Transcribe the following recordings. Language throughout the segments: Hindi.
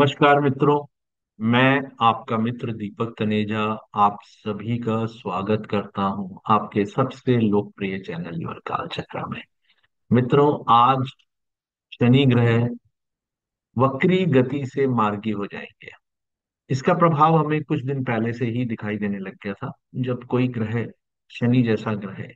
नमस्कार मित्रों। मैं आपका मित्र दीपक तनेजा आप सभी का स्वागत करता हूं आपके सबसे लोकप्रिय चैनल यूर काल चक्रा में। मित्रों, आज शनि ग्रह वक्री गति से मार्गी हो जाएंगे। इसका प्रभाव हमें कुछ दिन पहले से ही दिखाई देने लग गया था। जब कोई ग्रह, शनि जैसा ग्रह,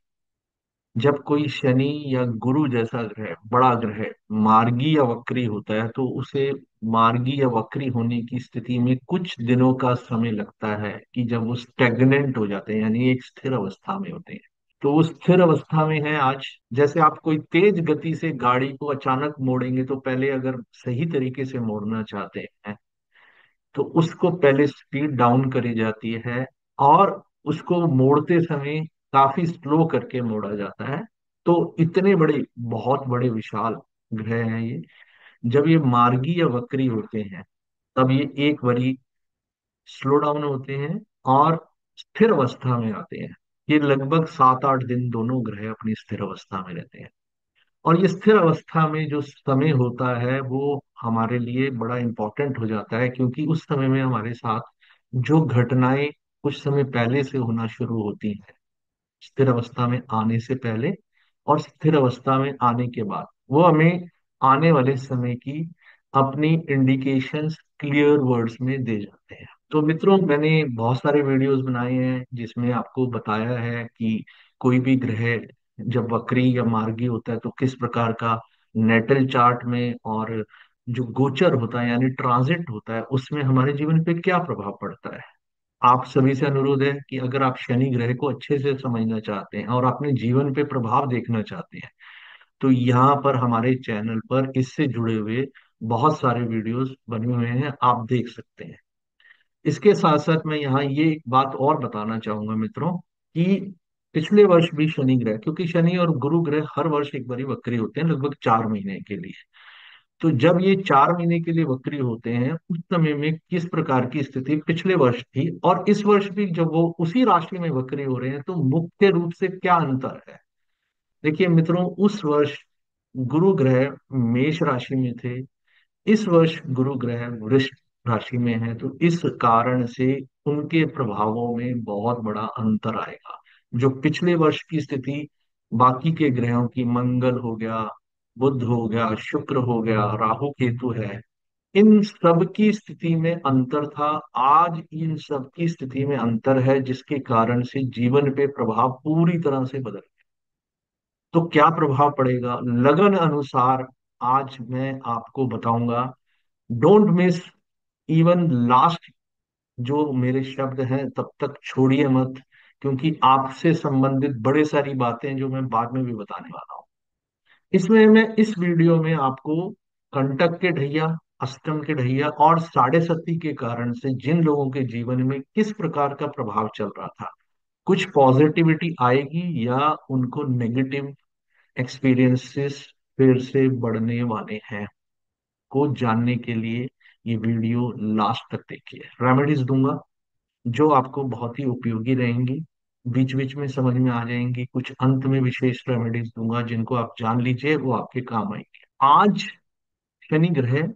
जब कोई शनि या गुरु जैसा ग्रह, बड़ा ग्रह मार्गी या वक्री होता है तो उसे मार्गी या वक्री होने की स्थिति में कुछ दिनों का समय लगता है कि जब वो स्टेगनेंट हो जाते हैं, यानी एक स्थिर अवस्था में होते हैं। तो उस स्थिर अवस्था में है आज। जैसे आप कोई तेज गति से गाड़ी को अचानक मोड़ेंगे तो पहले अगर सही तरीके से मोड़ना चाहते हैं तो उसको पहले स्पीड डाउन करी जाती है और उसको मोड़ते समय काफी स्लो करके मोड़ा जाता है। तो इतने बड़े, बहुत बड़े विशाल ग्रह हैं ये। जब ये मार्गी या वक्री होते हैं तब ये एक बारी स्लो डाउन होते हैं और स्थिर अवस्था में आते हैं। ये लगभग 7-8 दिन दोनों ग्रह अपनी स्थिर अवस्था में रहते हैं। और ये स्थिर अवस्था में जो समय होता है वो हमारे लिए बड़ा इंपॉर्टेंट हो जाता है, क्योंकि उस समय में हमारे साथ जो घटनाएं कुछ समय पहले से होना शुरू होती हैं, स्थिर अवस्था में आने से पहले और स्थिर अवस्था में आने के बाद, वो हमें आने वाले समय की अपनी इंडिकेशंस क्लियर वर्ड्स में दे जाते हैं। तो मित्रों, मैंने बहुत सारे वीडियोस बनाए हैं जिसमें आपको बताया है कि कोई भी ग्रह जब वक्री या मार्गी होता है तो किस प्रकार का नेटल चार्ट में और जो गोचर होता है यानी ट्रांजिट होता है उसमें हमारे जीवन पे क्या प्रभाव पड़ता है। आप सभी से अनुरोध है कि अगर आप शनि ग्रह को अच्छे से समझना चाहते हैं और अपने जीवन पे प्रभाव देखना चाहते हैं तो यहाँ पर हमारे चैनल पर इससे जुड़े हुए बहुत सारे वीडियोस बने हुए हैं, आप देख सकते हैं। इसके साथ साथ मैं यहाँ ये एक बात और बताना चाहूंगा मित्रों कि पिछले वर्ष भी शनि ग्रह, क्योंकि शनि और गुरु ग्रह हर वर्ष एक बारी वक्री होते हैं लगभग 4 महीने के लिए। तो जब ये 4 महीने के लिए वक्री होते हैं उस समय में किस प्रकार की स्थिति पिछले वर्ष थी और इस वर्ष भी जब वो उसी राशि में वक्री हो रहे हैं तो मुख्य रूप से क्या अंतर है। देखिए मित्रों, उस वर्ष गुरु ग्रह मेष राशि में थे, इस वर्ष गुरु ग्रह वृष राशि में है। तो इस कारण से उनके प्रभावों में बहुत बड़ा अंतर आएगा। जो पिछले वर्ष की स्थिति बाकी के ग्रहों की, मंगल हो गया, बुध हो गया, शुक्र हो गया, राहु केतु है, इन सब की स्थिति में अंतर था। आज इन सब की स्थिति में अंतर है जिसके कारण से जीवन पे प्रभाव पूरी तरह से बदल गया। तो क्या प्रभाव पड़ेगा लगन अनुसार आज मैं आपको बताऊंगा। डोंट मिस इवन लास्ट जो मेरे शब्द हैं तब तक छोड़िए मत, क्योंकि आपसे संबंधित बड़े सारी बातें जो मैं बाद में भी बताने वाला हूँ। इसमें मैं इस वीडियो में आपको कंटक के ढैया, अष्टम के ढैया और साढ़े सती के कारण से जिन लोगों के जीवन में किस प्रकार का प्रभाव चल रहा था, कुछ पॉजिटिविटी आएगी या उनको नेगेटिव एक्सपीरियंसेस फिर से बढ़ने वाले हैं, को जानने के लिए ये वीडियो लास्ट तक देखिए। रेमेडीज दूंगा जो आपको बहुत ही उपयोगी रहेंगी, बीच बीच में समझ में आ जाएंगी। कुछ अंत में विशेष रेमेडीज दूंगा जिनको आप जान लीजिए, वो आपके काम आएंगे। आज शनि ग्रह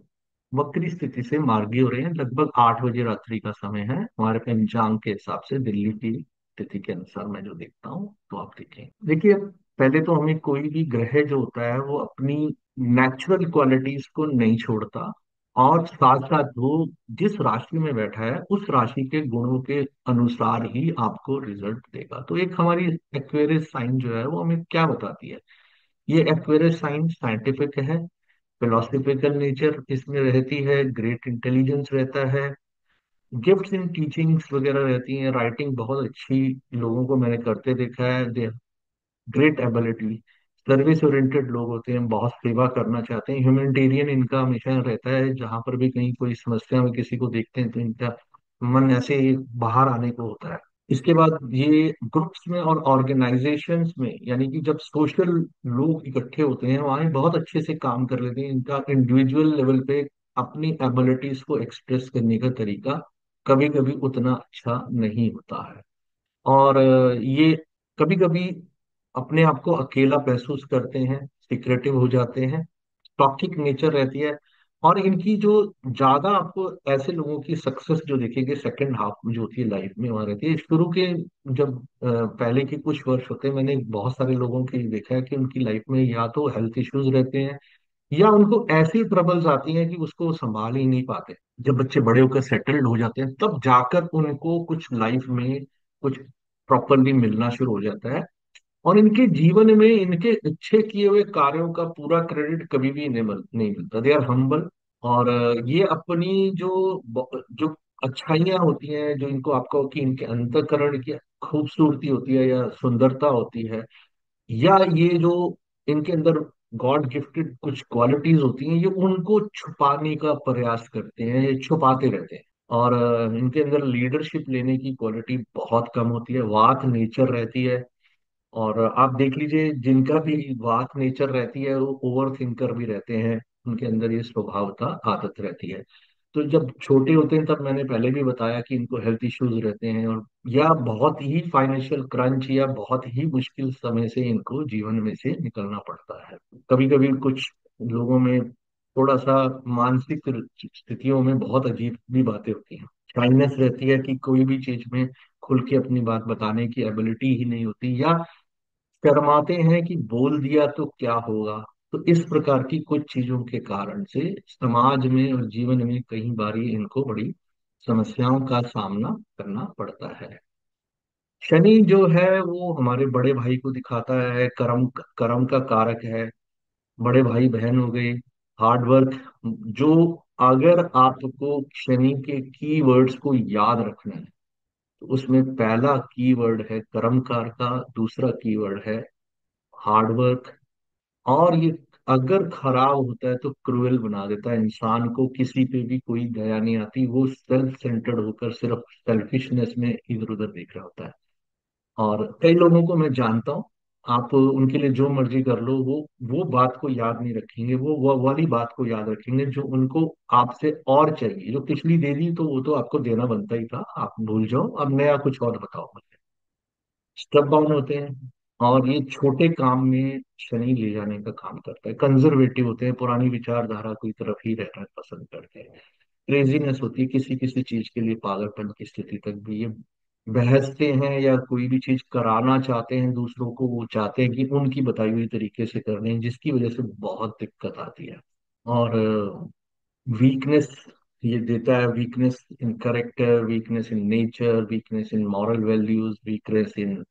वक्री स्थिति से मार्गी हो रहे हैं, लगभग 8 बजे रात्रि का समय है हमारे पंचांग के हिसाब से, दिल्ली की तिथि के अनुसार मैं जो देखता हूँ। तो आप देखें, देखिए पहले तो हमें कोई भी ग्रह जो होता है वो अपनी नेचुरल क्वालिटीज को नहीं छोड़ता और साथ साथ वो जिस राशि में बैठा है उस राशि के गुणों के अनुसार ही आपको रिजल्ट देगा। तो एक हमारी एक्वेरियस साइन जो है वो हमें क्या बताती है, ये एक्वेरियस साइन साइंटिफिक है, फिलोसफिकल नेचर इसमें रहती है, ग्रेट इंटेलिजेंस रहता है, गिफ्ट्स इन टीचिंग्स वगैरह रहती हैं, राइटिंग बहुत अच्छी लोगों को मैंने करते देखा है, दे ग्रेट एबिलिटी, सर्विस ओरिएंटेड लोग होते हैं, बहुत सेवा करना चाहते हैं, ह्यूमैनिटेरियन इनका हमेशा रहता है। जहां पर भी कहीं कोई समस्या में किसी को देखते हैं तो इनका मन ऐसे ही बाहर आने को होता है। इसके बाद ये ग्रुप्स में और ऑर्गेनाइजेशंस में, यानी कि जब सोशल लोग इकट्ठे होते हैं वहां ये बहुत अच्छे से काम कर लेते हैं। इनका इंडिविजुअल लेवल पे अपनी एबिलिटीज को एक्सप्रेस करने का तरीका कभी कभी उतना अच्छा नहीं होता है। और ये कभी कभी अपने आप को अकेला महसूस करते हैं, सिक्रेटिव हो जाते हैं, टॉक्सिक नेचर रहती है। और इनकी जो ज्यादा आपको ऐसे लोगों की सक्सेस जो देखेंगे सेकंड हाफ में जो होती है लाइफ में वहां रहती है, शुरू के जब पहले के कुछ वर्ष होते हैं, मैंने बहुत सारे लोगों की देखा है कि उनकी लाइफ में या तो हेल्थ इश्यूज रहते हैं या उनको ऐसी ट्रबल्स आती हैं कि उसको संभाल ही नहीं पाते। जब बच्चे बड़े होकर सेटल्ड हो जाते हैं तब जाकर उनको कुछ लाइफ में कुछ प्रॉपरली मिलना शुरू हो जाता है। और इनके जीवन में इनके अच्छे किए हुए कार्यों का पूरा क्रेडिट कभी भी नहीं मिलता। They are humble. और ये अपनी जो अच्छाइयाँ होती हैं, जो इनको आपका कि इनके अंतःकरण की खूबसूरती होती है या सुंदरता होती है, या ये जो इनके अंदर गॉड गिफ्टेड कुछ क्वालिटीज होती हैं, ये उनको छुपाने का प्रयास करते हैं, ये छुपाते रहते हैं। और इनके अंदर लीडरशिप लेने की क्वालिटी बहुत कम होती है, वाक नेचर रहती है। और आप देख लीजिए जिनका भी वाक नेचर रहती है वो ओवर थिंकर भी रहते हैं, उनके अंदर ये स्वभावता आदत रहती है। तो जब छोटे होते हैं तब मैंने पहले भी बताया कि इनको हेल्थ इश्यूज रहते हैं, और या बहुत ही फाइनेंशियल क्रंच या बहुत ही मुश्किल समय से इनको जीवन में से निकलना पड़ता है। कभी कभी कुछ लोगों में थोड़ा सा मानसिक स्थितियों में बहुत अजीब भी बातें होती हैं। शाइनेस रहती है कि कोई भी चीज में खुल के अपनी बात बताने की एबिलिटी ही नहीं होती, या शर्माते हैं कि बोल दिया तो क्या होगा। तो इस प्रकार की कुछ चीजों के कारण से समाज में और जीवन में कई बारी इनको बड़ी समस्याओं का सामना करना पड़ता है। शनि जो है वो हमारे बड़े भाई को दिखाता है, कर्म कर्म का कारक है। बड़े भाई बहन हो गए, हार्ड वर्क। जो अगर आपको शनि के कीवर्ड्स को याद रखना है तो उसमें पहला कीवर्ड है कर्मकार का, दूसरा कीवर्ड है हार्ड वर्क। और ये अगर खराब होता है तो क्रूएल बना देता है इंसान को, किसी पे भी कोई दया नहीं आती, वो सेल्फ सेंटर्ड होकर सिर्फ सेल्फिशनेस में इधर उधर देख रहा होता है। और कई लोगों को मैं जानता हूँ, आप उनके लिए जो मर्जी कर लो, वो बात को याद नहीं रखेंगे, वो वाली बात को याद रखेंगे जो उनको आपसे और चाहिए। जो पिछली दे दी तो वो तो आपको देना बनता ही था, आप भूल जाओ, अब नया कुछ और बताओ मुझे। स्टेप डाउन होते हैं। और ये छोटे काम में शनि ले जाने का काम करता है। कंजर्वेटिव होते हैं, पुरानी विचारधारा की तरफ ही रहना पसंद करते हैं। क्रेजीनेस होती है, किसी किसी चीज के लिए पागलपन की स्थिति तक भी ये बहसते हैं, या कोई भी चीज कराना चाहते हैं दूसरों को, वो चाहते हैं कि उनकी बताई हुई तरीके से कर लें, जिसकी वजह से बहुत दिक्कत आती है। और वीकनेस ये देता है, weakness in character, weakness in nature, weakness in moral values, weakness in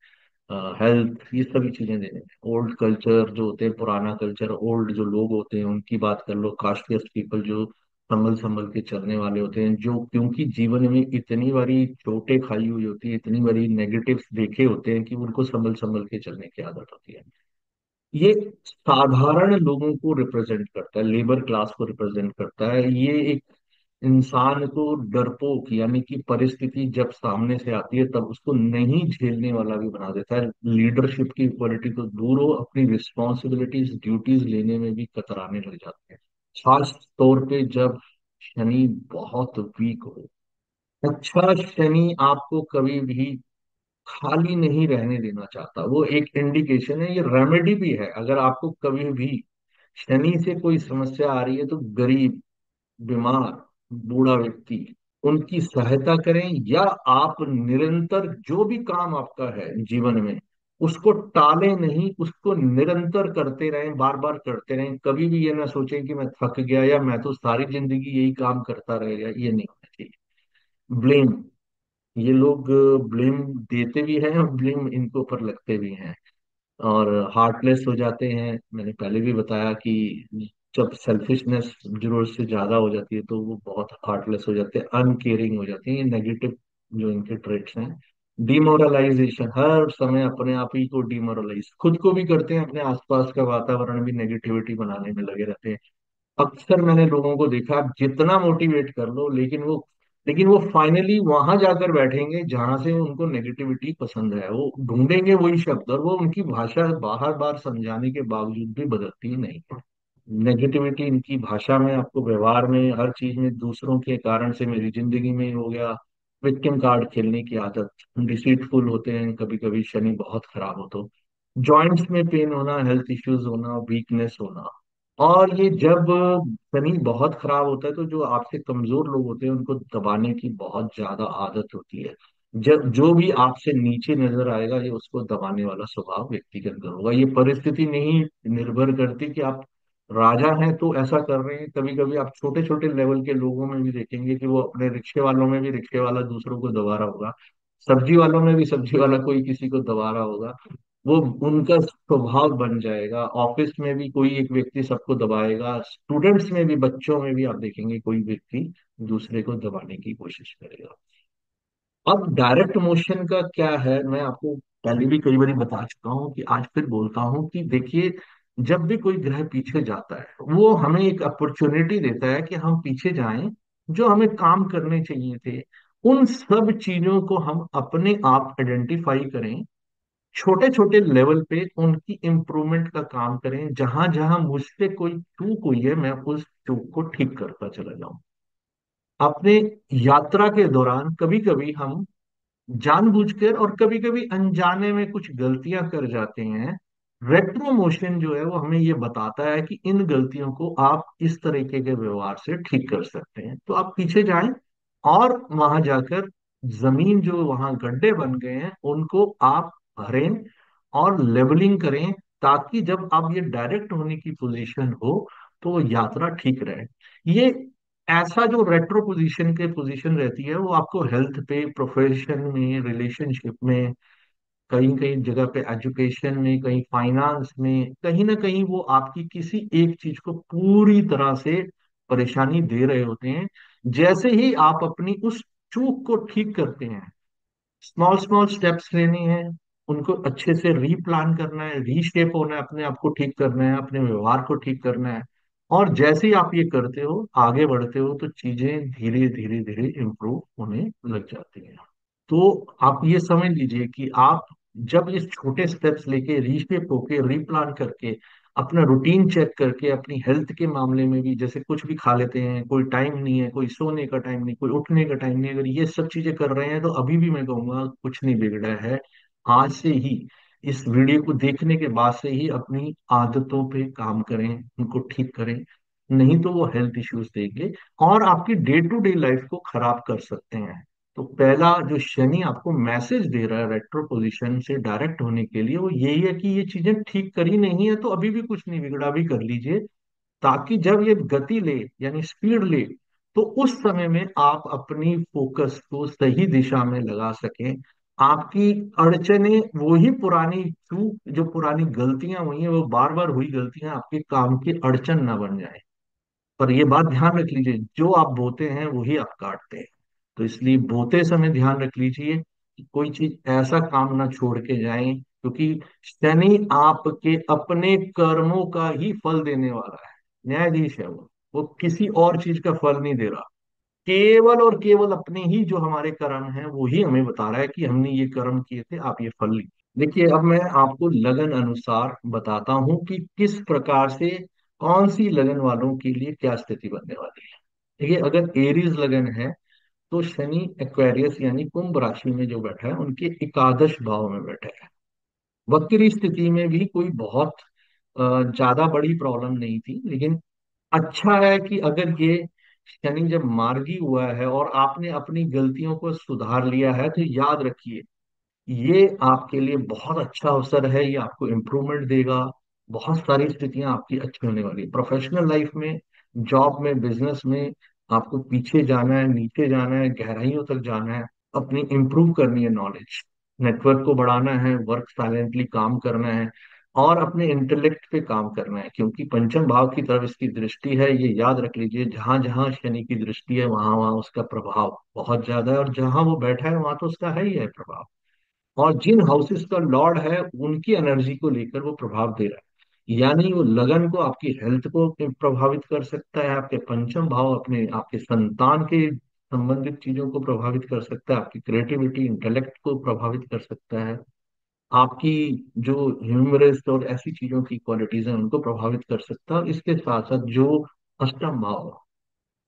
health, ये सभी चीजें देने में। ओल्ड कल्चर जो होते हैं, पुराना कल्चर, ओल्ड जो लोग होते हैं उनकी बात कर लो, कास्टलिस्ट पीपल जो संभल संभल के चलने वाले होते हैं, जो क्योंकि जीवन में इतनी बारी चोटें खाई हुई होती है, इतनी बारी नेगेटिव्स देखे होते हैं कि उनको संभल संभल के चलने की आदत होती है। ये साधारण लोगों को रिप्रेजेंट करता है, लेबर क्लास को रिप्रेजेंट करता है। ये एक इंसान को डरपोक, यानी कि परिस्थिति जब सामने से आती है तब उसको नहीं झेलने वाला भी बना देता है। लीडरशिप की क्वालिटी तो दूर हो, अपनी रिस्पॉन्सिबिलिटीज ड्यूटीज लेने में भी कतराने लग जाते हैं, खास तौर पे जब शनि बहुत वीक हो। अच्छा शनि आपको कभी भी खाली नहीं रहने देना चाहता, वो एक इंडिकेशन है, ये रेमेडी भी है। अगर आपको कभी भी शनि से कोई समस्या आ रही है तो गरीब, बीमार, बूढ़ा व्यक्ति, उनकी सहायता करें, या आप निरंतर जो भी काम आपका है जीवन में उसको टालें नहीं, उसको निरंतर करते रहें, बार बार करते रहें। कभी भी ये ना सोचें कि मैं थक गया या मैं तो सारी जिंदगी यही काम करता रहेगा, ये नहीं होना चाहिए। ब्लेम, ये लोग ब्लेम देते भी हैं और ब्लेम इनको ऊपर लगते भी हैं। और हार्टलेस हो जाते हैं, मैंने पहले भी बताया कि जब सेल्फिशनेस जरूरत से ज्यादा हो जाती है तो वो बहुत हार्टलेस हो जाते हैं, अनकेयरिंग हो जाते हैं। ये नेगेटिव जो इनके ट्रेट्स हैं। डिमोरलाइजेशन, हर समय अपने आप ही को डिमोरलाइज खुद को भी करते हैं, अपने आसपास का वातावरण भी नेगेटिविटी बनाने में लगे रहते हैं। अक्सर मैंने लोगों को देखा, आप जितना मोटिवेट कर लो लेकिन वो फाइनली वहां जाकर बैठेंगे जहां से उनको नेगेटिविटी पसंद है, वो ढूंढेंगे वही शब्द, और वो उनकी भाषा बार बार समझाने के बावजूद भी बदलती ही नहीं है। नेगेटिविटी इनकी भाषा में, आपको व्यवहार में, हर चीज में दूसरों के कारण से मेरी जिंदगी में हो गया। विक्टिम कार्ड खेलने की आदत, डिसीटफुल होते हैं, कभी कभी शनि बहुत खराब हो तो जॉइंट्स में पेन होना, हेल्थ इश्यूज होना, वीकनेस होना। और ये जब शनि बहुत खराब होता है तो जो आपसे कमजोर लोग होते हैं उनको दबाने की बहुत ज्यादा आदत होती है। जब जो भी आपसे नीचे नजर आएगा ये उसको दबाने वाला स्वभाव व्यक्ति के अंदर होगा। ये परिस्थिति नहीं निर्भर करती कि आप राजा हैं तो ऐसा कर रहे हैं। कभी कभी आप छोटे छोटे लेवल के लोगों में भी देखेंगे कि वो अपने रिक्शे वालों में भी रिक्शे वाला दूसरों को दबा रहा होगा, सब्जी वालों में भी सब्जी वाला कोई किसी को दबा रहा होगा। वो उनका स्वभाव बन जाएगा। ऑफिस में भी कोई एक व्यक्ति सबको दबाएगा, स्टूडेंट्स में भी, बच्चों में भी आप देखेंगे कोई व्यक्ति दूसरे को दबाने की कोशिश करेगा। अब डायरेक्ट मोशन का क्या है, मैं आपको पहले भी कई बार बता चुका हूं कि आज फिर बोलता हूं कि देखिए, जब भी कोई ग्रह पीछे जाता है वो हमें एक अपॉर्चुनिटी देता है कि हम पीछे जाएं, जो हमें काम करने चाहिए थे उन सब चीजों को हम अपने आप आइडेंटिफाई करें, छोटे छोटे लेवल पे उनकी इम्प्रूवमेंट का काम करें। जहां जहां मुझसे कोई चूक हुई है मैं उस चूक को ठीक करता चला जाऊं। अपने यात्रा के दौरान कभी कभी हम जानबूझकर और कभी कभी अनजाने में कुछ गलतियां कर जाते हैं। रेट्रो मोशन जो है वो हमें ये बताता है कि इन गलतियों को आप इस तरीके के व्यवहार से ठीक कर सकते हैं। तो आप पीछे जाएं और वहां जाकर जमीन जो वहां गड्ढे बन गए हैं उनको आप भरें और लेवलिंग करें, ताकि जब आप ये डायरेक्ट होने की पोजीशन हो तो वो यात्रा ठीक रहे। ये ऐसा जो रेट्रो पोजीशन के पोजीशन रहती है वो आपको हेल्थ पे, प्रोफेशन में, रिलेशनशिप में, कहीं कहीं जगह पे एजुकेशन में, कहीं फाइनेंस में, कहीं ना कहीं वो आपकी किसी एक चीज को पूरी तरह से परेशानी दे रहे होते हैं। जैसे ही आप अपनी उस चूक को ठीक करते हैं, स्मॉल स्मॉल स्टेप्स लेने हैं, उनको अच्छे से रीप्लान करना है, रीशेप होना है, अपने आप को ठीक करना है, अपने व्यवहार को ठीक करना है। और जैसे ही आप ये करते हो, आगे बढ़ते हो, तो चीजें धीरे धीरे धीरे इम्प्रूव होने लग जाती हैं। तो आप ये समझ लीजिए कि आप जब इस छोटे स्टेप्स लेके, रीशेप होके, रीप्लान करके, अपना रूटीन चेक करके, अपनी हेल्थ के मामले में भी जैसे कुछ भी खा लेते हैं, कोई टाइम नहीं है, कोई सोने का टाइम नहीं, कोई उठने का टाइम नहीं, अगर ये सब चीजें कर रहे हैं तो अभी भी मैं कहूंगा कुछ नहीं बिगड़ा है। आज से ही, इस वीडियो को देखने के बाद से ही अपनी आदतों पे काम करें, उनको ठीक करें। नहीं तो वो हेल्थ इश्यूज देंगे और आपकी डे टू डे लाइफ को खराब कर सकते हैं। तो पहला जो शनि आपको मैसेज दे रहा है रेट्रो पोजीशन से डायरेक्ट होने के लिए, वो यही है कि ये चीजें ठीक करी नहीं है तो अभी भी कुछ नहीं बिगड़ा, भी कर लीजिए, ताकि जब ये गति ले, यानी स्पीड ले, तो उस समय में आप अपनी फोकस को सही दिशा में लगा सकें। आपकी अड़चने, वही पुरानी चूक, जो पुरानी गलतियां हुई हैं, वो बार बार हुई गलतियां आपके काम की अड़चन ना बन जाए। पर ये बात ध्यान रख लीजिए, जो आप बोते हैं वही आप काटते हैं। तो इसलिए बोते समय ध्यान रख लीजिए कि कोई चीज ऐसा काम ना छोड़ के जाएं, क्योंकि शनि आपके अपने कर्मों का ही फल देने वाला है। न्यायाधीश है वो किसी और चीज का फल नहीं दे रहा। केवल और केवल अपने ही जो हमारे कर्म हैं वो ही हमें बता रहा है कि हमने ये कर्म किए थे, आप ये फल लीजिए। देखिए, अब मैं आपको लगन अनुसार बताता हूं कि किस प्रकार से, कौन सी लगन वालों के लिए क्या स्थिति बनने वाली है। देखिए, अगर एरीज लगन है तो शनि एक्वेरियस यानी कुंभ राशि में जो बैठा है उनके एकादश भाव में बैठा है। वक्री स्थिति में भी कोई बहुत ज्यादा बड़ी प्रॉब्लम नहीं थी, लेकिन अच्छा है कि अगर ये शनि जब मार्गी हुआ है और आपने अपनी गलतियों को सुधार लिया है, तो याद रखिए ये आपके लिए बहुत अच्छा अवसर है। ये आपको इम्प्रूवमेंट देगा। बहुत सारी स्थितियां आपकी अच्छी होने वाली है, प्रोफेशनल लाइफ में, जॉब में, बिजनेस में। आपको पीछे जाना है, नीचे जाना है, गहराइयों तक जाना है, अपनी इम्प्रूव करनी है नॉलेज, नेटवर्क को बढ़ाना है, वर्क साइलेंटली काम करना है और अपने इंटेलेक्ट पे काम करना है, क्योंकि पंचम भाव की तरफ इसकी दृष्टि है। ये याद रख लीजिए, जहां जहां शनि की दृष्टि है वहां वहां उसका प्रभाव बहुत ज्यादा है, और जहां वो बैठा है वहां तो उसका है ही है प्रभाव। और जिन हाउसेस का लॉर्ड है उनकी एनर्जी को लेकर वो प्रभाव दे रहा है, यानी वो लगन को, आपकी हेल्थ को प्रभावित कर सकता है, आपके पंचम भाव अपने आपके संतान के संबंधित चीजों को प्रभावित कर सकता है, आपकी क्रिएटिविटी, इंटेलेक्ट को प्रभावित कर सकता है, आपकी जो ह्यूमरस और ऐसी चीजों की क्वालिटीज हैं उनको प्रभावित कर सकता है। और इसके साथ साथ जो अष्टम भाव,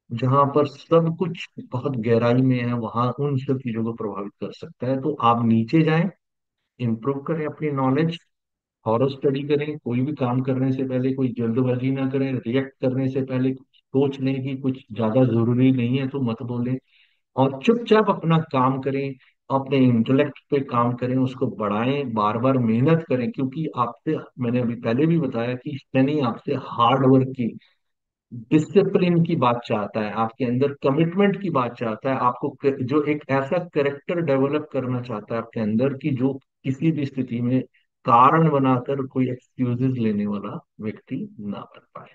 जहां पर सब कुछ बहुत गहराई में है, वहां उन सब चीजों को प्रभावित कर सकता है। तो आप नीचे जाएं, इम्प्रूव करें अपनी नॉलेज, थॉरो स्टडी करें, कोई भी काम करने से पहले कोई जल्दबाजी ना करें, रिएक्ट करने से पहले सोच लें कि कुछ ज्यादा जरूरी नहीं है तो मत बोलें, और चुपचाप अपना काम करें, अपने इंटेलेक्ट पे काम करें, उसको बढ़ाएं, बार बार मेहनत करें, क्योंकि आपसे, मैंने अभी पहले भी बताया कि शनि आपसे हार्ड वर्क की, डिसिप्लिन की बात चाहता है, आपके अंदर कमिटमेंट की बात चाहता है, आपको जो एक ऐसा करेक्टर डेवलप करना चाहता है आपके अंदर कि जो किसी भी स्थिति में कारण बनाकर कोई एक्सक्यूजेस लेने वाला व्यक्ति ना बन पाए।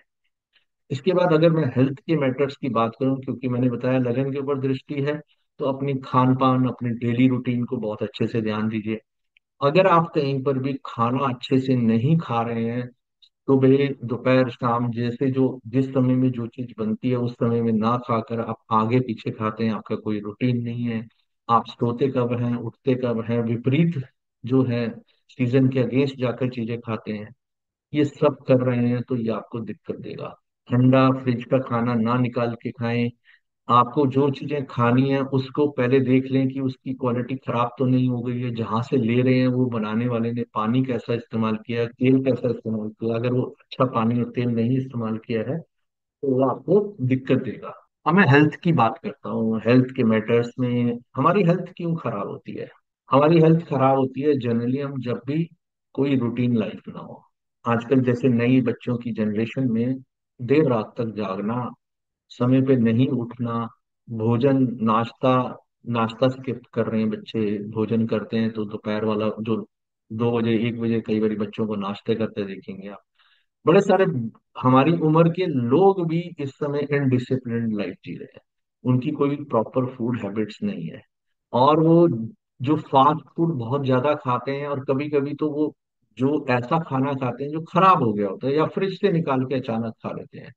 इसके बाद अगर मैं हेल्थ के मैटर्स की बात करूं, क्योंकि मैंने बताया लगन के ऊपर दृष्टि है, तो अपनी खान पान, अपनी डेली रूटीन को बहुत अच्छे से ध्यान दीजिए। अगर आप कहीं पर भी खाना अच्छे से नहीं खा रहे हैं, सुबह दोपहर शाम जैसे जो जिस समय में जो चीज बनती है उस समय में ना खाकर आप आगे पीछे खाते हैं, आपका कोई रूटीन नहीं है, आप सोते कब हैं, उठते कब हैं, विपरीत जो है सीजन के अगेंस्ट जाकर चीजें खाते हैं, ये सब कर रहे हैं, तो ये आपको दिक्कत देगा। ठंडा फ्रिज का खाना ना निकाल के खाएं। आपको जो चीजें खानी है उसको पहले देख लें कि उसकी क्वालिटी खराब तो नहीं हो गई है, जहां से ले रहे हैं वो बनाने वाले ने पानी कैसा इस्तेमाल किया है, तेल कैसा इस्तेमाल किया है। अगर वो अच्छा पानी और तेल नहीं इस्तेमाल किया है तो वो आपको दिक्कत देगा। अब मैं हेल्थ की बात करता हूँ, हेल्थ के मैटर्स में हमारी हेल्थ क्यों खराब होती है। हमारी हेल्थ खराब होती है जनरली हम जब भी कोई रूटीन लाइफ ना हो। आजकल जैसे नई बच्चों की जनरेशन में देर रात तक जागना, समय पे नहीं उठना, भोजन नाश्ता नाश्ता स्किप कर रहे हैं बच्चे, भोजन करते हैं तो दोपहर वाला जो 2 बजे 1 बजे कई बार बच्चों को नाश्ते करते देखेंगे आप। बड़े सारे हमारी उम्र के लोग भी इस समय इनडिसिप्लिन्ड लाइफ जी रहे हैं, उनकी कोई प्रॉपर फूड हैबिट्स नहीं है, और वो जो फास्ट फूड बहुत ज्यादा खाते हैं, और कभी कभी तो वो जो ऐसा खाना खाते हैं जो खराब हो गया होता है या फ्रिज से निकाल के अचानक खा लेते हैं।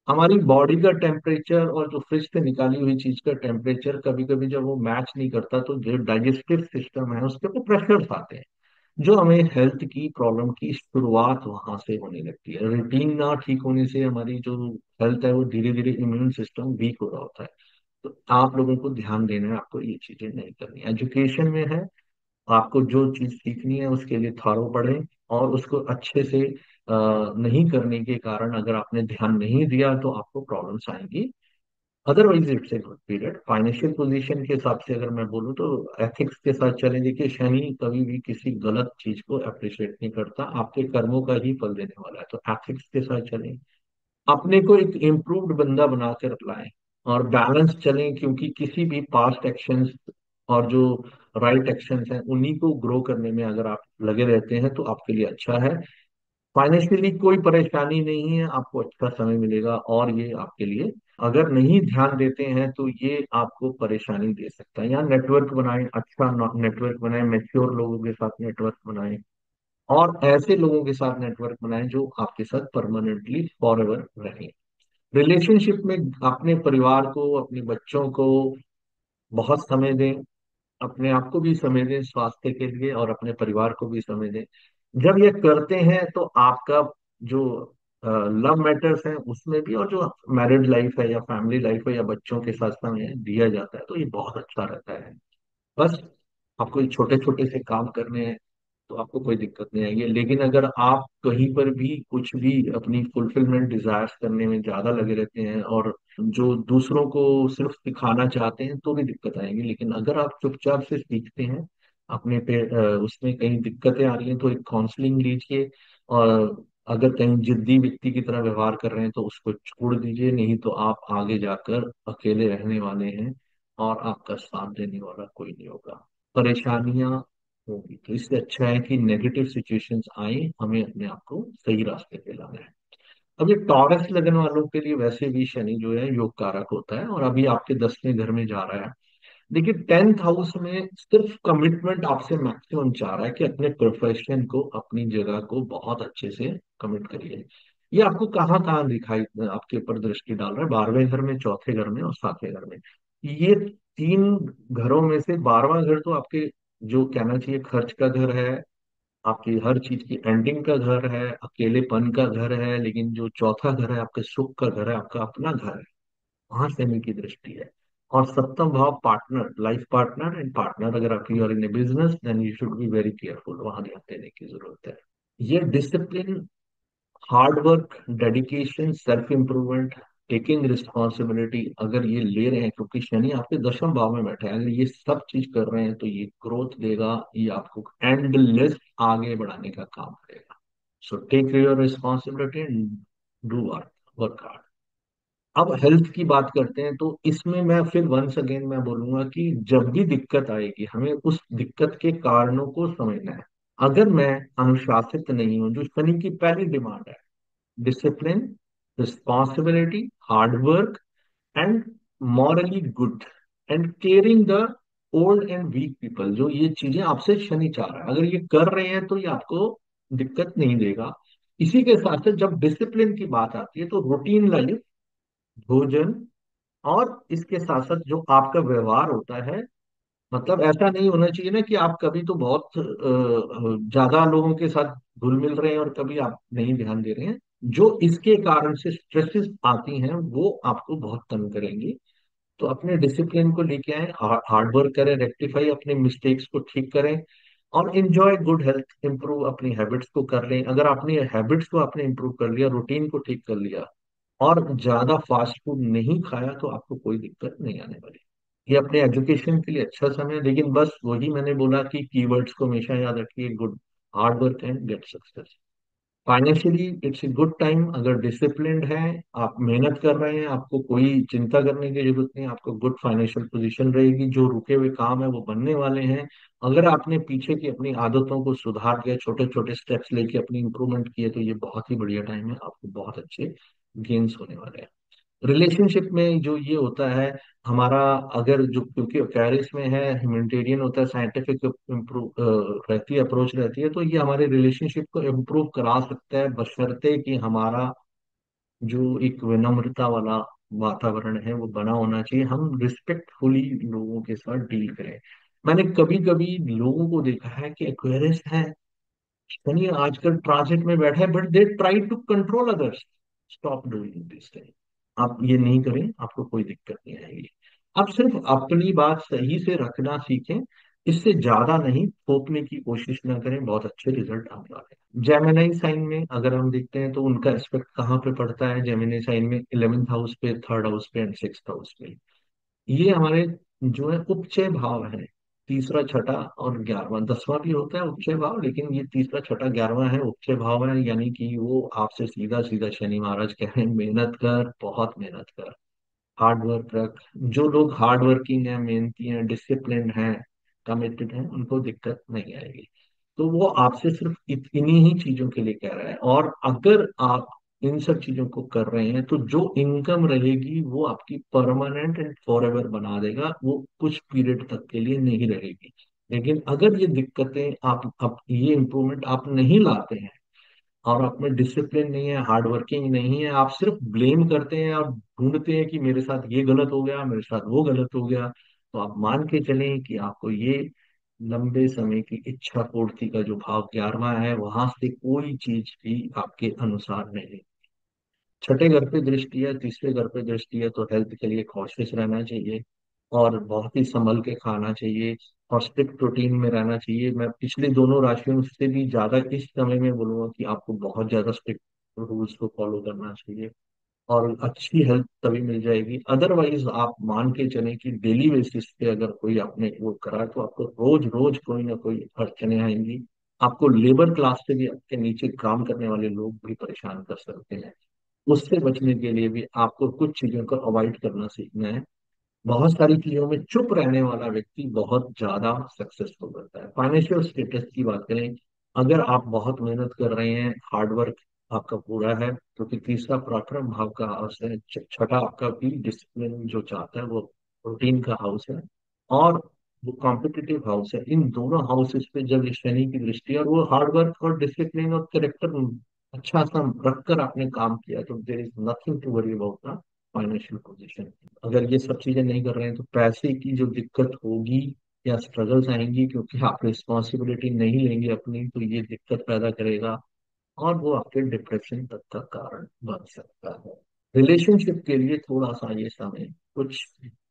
हमारी बॉडी का टेम्परेचर और जो फ्रिज से निकाली हुई चीज का टेम्परेचर कभी कभी जब वो मैच नहीं करता तो जो डाइजेस्टिव सिस्टम है उसके ऊपर प्रेशर्स आते हैं, जो हमें हेल्थ की प्रॉब्लम की शुरुआत वहां से होने लगती है। रूटीन ना ठीक होने से हमारी जो हेल्थ है वो धीरे धीरे इम्यून सिस्टम वीक हो रहा होता है। तो आप लोगों को ध्यान देना है, आपको ये चीजें नहीं करनी। एजुकेशन में है, आपको जो चीज सीखनी है उसके लिए थारो पढ़ें, और उसको अच्छे से नहीं करने के कारण अगर आपने ध्यान नहीं दिया तो आपको प्रॉब्लम्स आएंगी। Otherwise it's a good period. Financial position के हिसाब से अगर मैं बोलूँ तो एथिक्स के साथ चलें। देखिए शनि कभी भी किसी गलत चीज को अप्रिशिएट नहीं करता, आपके कर्मों का ही फल देने वाला है, तो एथिक्स के साथ चलें, अपने को एक इम्प्रूव्ड बंदा बनाकर लाएं, और बैलेंस चलें, क्योंकि किसी भी पास्ट एक्शंस और जो राइट एक्शंस हैं उन्हीं को ग्रो करने में अगर आप लगे रहते हैं तो आपके लिए अच्छा है। फाइनेंशियली कोई परेशानी नहीं है, आपको अच्छा समय मिलेगा, और ये आपके लिए अगर नहीं ध्यान देते हैं तो ये आपको परेशानी दे सकता है। यहाँ नेटवर्क बनाएं, अच्छा नेटवर्क बनाएं, मेच्योर लोगों के साथ नेटवर्क बनाएं, और ऐसे लोगों के साथ नेटवर्क बनाएं जो आपके साथ परमानेंटली फॉर एवर रहें। रिलेशनशिप में अपने परिवार को, अपने बच्चों को बहुत समय दें, अपने आप को भी समय दें स्वास्थ्य के लिए, और अपने परिवार को भी समय दें। जब ये करते हैं तो आपका जो लव मैटर्स है उसमें भी, और जो मैरिड लाइफ है या फैमिली लाइफ है या बच्चों के साथ समय दिया जाता है तो ये बहुत अच्छा रहता है। बस आपको ये छोटे छोटे से काम करने हैं तो आपको कोई दिक्कत नहीं आएगी। लेकिन अगर आप कहीं पर भी कुछ भी अपनी फुलफिलमेंट डिजायर्स करने में ज्यादा लगे रहते हैं, और जो दूसरों को सिर्फ सिखाना चाहते हैं, तो भी दिक्कत आएगी। लेकिन अगर आप चुपचाप से सीखते हैं अपने पे, उसमें कहीं दिक्कतें आ रही हैं तो एक काउंसलिंग लीजिए, और अगर कहीं जिद्दी व्यक्ति की तरह व्यवहार कर रहे हैं तो उसको छोड़ दीजिए, नहीं तो आप आगे जाकर अकेले रहने वाले हैं, और आपका साथ देने वाला कोई नहीं होगा, परेशानियां होगी। तो इससे अच्छा है कि नेगेटिव सिचुएशंस आए, हमें अपने आप को सही रास्ते पे लाना है। अब ये टॉरस लगन वालों के लिए वैसे भी शनि जो है योग कारक होता है, और अभी आपके 10वें घर में जा रहा है। देखिए 10th हाउस में सिर्फ कमिटमेंट आपसे मैक्सिमम चाह रहा है कि अपने प्रोफेशन को, अपनी जगह को बहुत अच्छे से कमिट करिए। ये आपको कहाँ कहाँ दिखाई, आपके ऊपर दृष्टि डाल रहा है, 12वें घर में, चौथे घर में, और 7वें घर में। ये तीन घरों में से 12वां घर तो आपके, जो कहना चाहिए खर्च का घर है, आपकी हर चीज की एंडिंग का घर है, अकेलेपन का घर है। लेकिन जो चौथा घर है आपके सुख का घर है, आपका अपना घर है, वहां शनि की दृष्टि है। और सप्तम भाव partner, life partner and partner, अगर आप you are in a business then you should be very careful, वहां ध्यान देने की जरूरत है। ये discipline, hard work, dedication, self improvement, taking responsibility, अगर ये ले रहे हैं, क्योंकि शनि आपके दशम भाव में बैठे हैं, अगर ये सब चीज कर रहे हैं तो ये ग्रोथ देगा, ये आपको एंडलेस आगे बढ़ाने का काम करेगा। So take your responsibility and do work, work hard. अब हेल्थ की बात करते हैं, तो इसमें मैं फिर वंस अगेन मैं बोलूंगा कि जब भी दिक्कत आएगी हमें उस दिक्कत के कारणों को समझना है। अगर मैं अनुशासित नहीं हूं, जो शनि की पहली डिमांड है, discipline, responsibility, hard work and morally good and caring the old and weak people, जो ये चीजें आपसे शनि चाह रहा है, अगर ये कर रहे हैं तो ये आपको दिक्कत नहीं देगा। इसी के साथ साथ जब डिसिप्लिन की बात आती है तो रूटीन लाइफ, भोजन, और इसके साथ साथ जो आपका व्यवहार होता है, मतलब ऐसा नहीं होना चाहिए ना कि आप कभी तो बहुत ज्यादा लोगों के साथ घुल मिल रहे हैं और कभी आप नहीं ध्यान दे रहे हैं। जो इसके कारण से स्ट्रेसेस आती हैं वो आपको बहुत तंग करेंगी। तो अपने डिसिप्लिन को लेके आए, हार्ड वर्क करें, रेक्टिफाई अपने मिस्टेक्स को ठीक करें, और इंजॉय गुड हेल्थ, इंप्रूव अपनी हैबिट्स को कर लें। अगर आपने हैबिट्स को आपने इंप्रूव कर लिया, रूटीन को ठीक कर लिया, और ज्यादा फास्ट फूड नहीं खाया, तो आपको कोई दिक्कत नहीं आने वाली। ये अपने एजुकेशन के लिए अच्छा समय है, लेकिन बस वही मैंने बोला कि कीवर्ड्स को हमेशा याद रखिए, good, hard work and get success. Financially it's a good time, अगर डिसिप्लिन्ड है, आप मेहनत कर रहे हैं, आपको कोई चिंता करने की जरूरत नहीं, आपको गुड फाइनेंशियल पोजीशन रहेगी, जो रुके हुए काम है वो बनने वाले हैं। अगर आपने पीछे की अपनी आदतों को सुधार के छोटे छोटे स्टेप्स लेके अपनी इंप्रूवमेंट किए, तो ये बहुत ही बढ़िया टाइम है, आपको बहुत अच्छे गेन्स होने वाले हैं। रिलेशनशिप में जो ये होता है हमारा, अगर जो, क्योंकि कैरिस में है, ह्यूमैनिटेरियन होता है, साइंटिफिक इम्प्रूव रहती है, अप्रोच रहती है, तो ये हमारे रिलेशनशिप को इम्प्रूव करा सकता है, बशर्ते कि हमारा जो एक विनम्रता वाला वातावरण है वो बना होना चाहिए, हम रिस्पेक्टफुली लोगों के साथ डील करें। मैंने कभी कभी लोगों को देखा है कि एक्वेरियस है, शनि आजकल ट्रांजिट में बैठा है, but they try to control others. Stop doing this thing. आप ये नहीं करें, आपको कोई दिक्कत नहीं आएगी। आप सिर्फ अपनी बात सही से रखना सीखें, इससे ज्यादा नहीं थोपने की कोशिश ना करें, बहुत अच्छे रिजल्ट आने वाले हैं। जेमिनी साइन में अगर हम देखते हैं तो उनका एस्पेक्ट कहाँ पे पड़ता है, जेमिनी साइन में 11th हाउस पे, 3rd हाउस पे एंड 6th हाउस पे। ये हमारे जो है उपचय भाव है, तीसरा, छठा और 11वां, 10वां भी होता है उपचय भाव, लेकिन ये तीसरा, छठा, 11वां है उपचय भाव है, यानी कि वो आपसे सीधा सीधा शनि महाराज कह रहे हैं, मेहनत कर, बहुत मेहनत कर, हार्ड वर्क रख। जो लोग हार्ड वर्किंग है, मेहनती हैं, डिसिप्लिन हैं, कमिटेड हैं, उनको दिक्कत नहीं आएगी। तो वो आपसे सिर्फ इन्हीं ही चीजों के लिए कह रहा है, और अगर आप इन सब चीजों को कर रहे हैं तो जो इनकम रहेगी वो आपकी परमानेंट एंड फॉरएवर बना देगा, वो कुछ पीरियड तक के लिए नहीं रहेगी। लेकिन अगर ये दिक्कतें आप ये इम्प्रूवमेंट आप नहीं लाते हैं, और आप में डिसिप्लिन नहीं है, हार्ड वर्किंग नहीं है, आप सिर्फ ब्लेम करते हैं और ढूंढते हैं कि मेरे साथ ये गलत हो गया, मेरे साथ वो गलत हो गया, तो आप मान के चलें कि आपको ये लंबे समय की इच्छा पूर्ति का जो भाव 11वां है, वहां से कोई चीज भी आपके अनुसार नहीं। छठे घर पे दृष्टि है, तीसरे घर पे दृष्टि है, तो हेल्थ के लिए कॉशियस रहना चाहिए, और बहुत ही संभल के खाना चाहिए, और स्ट्रिक्ट रूटीन में रहना चाहिए। मैं पिछली दोनों राशियों से भी ज्यादा इस समय में बोलूंगा कि आपको बहुत ज्यादा स्ट्रिक्ट रूल्स को फॉलो करना चाहिए, और अच्छी हेल्थ तभी मिल जाएगी। अदरवाइज आप मान के चलें कि डेली बेसिस पे अगर कोई आपने वो करा, तो आपको रोज रोज कोई ना कोई अड़चने आएंगी। आपको लेबर क्लास से भी, आपके नीचे काम करने वाले लोग भी परेशान कर सकते हैं। उससे बचने के लिए भी आपको कुछ चीजों को अवॉइड करना सीखना है। बहुत सारी चीजों में चुप रहने वाला व्यक्ति बहुत ज्यादा सक्सेसफुल रहता है। फाइनेंशियल स्टेटस की बात करें, अगर आप बहुत मेहनत कर रहे हैं, हार्ड वर्क आपका पूरा है, क्योंकि तीसरा पराक्रम भाव का हाउस है, छठा आपका भी डिसिप्लिन जो चाहता है वो रूटीन का हाउस है, और वो कॉम्पिटिटिव हाउस है। इन दोनों हाउसेस पे जब ये शनि की दृष्टि है, और वो हार्ड वर्क और डिसिप्लिन और करेक्टर अच्छा सा रखकर आपने काम किया, तो there is nothing to worry about the financial position. अगर ये सब चीजें नहीं कर रहे हैं तो पैसे की जो दिक्कत होगी या स्ट्रगल्स आएंगी, क्योंकि आप रिस्पॉन्सिबिलिटी नहीं लेंगे अपनी, तो ये दिक्कत पैदा करेगा, और वो आपके डिप्रेशन तक का कारण बन सकता है। रिलेशनशिप के लिए थोड़ा सा ये समय कुछ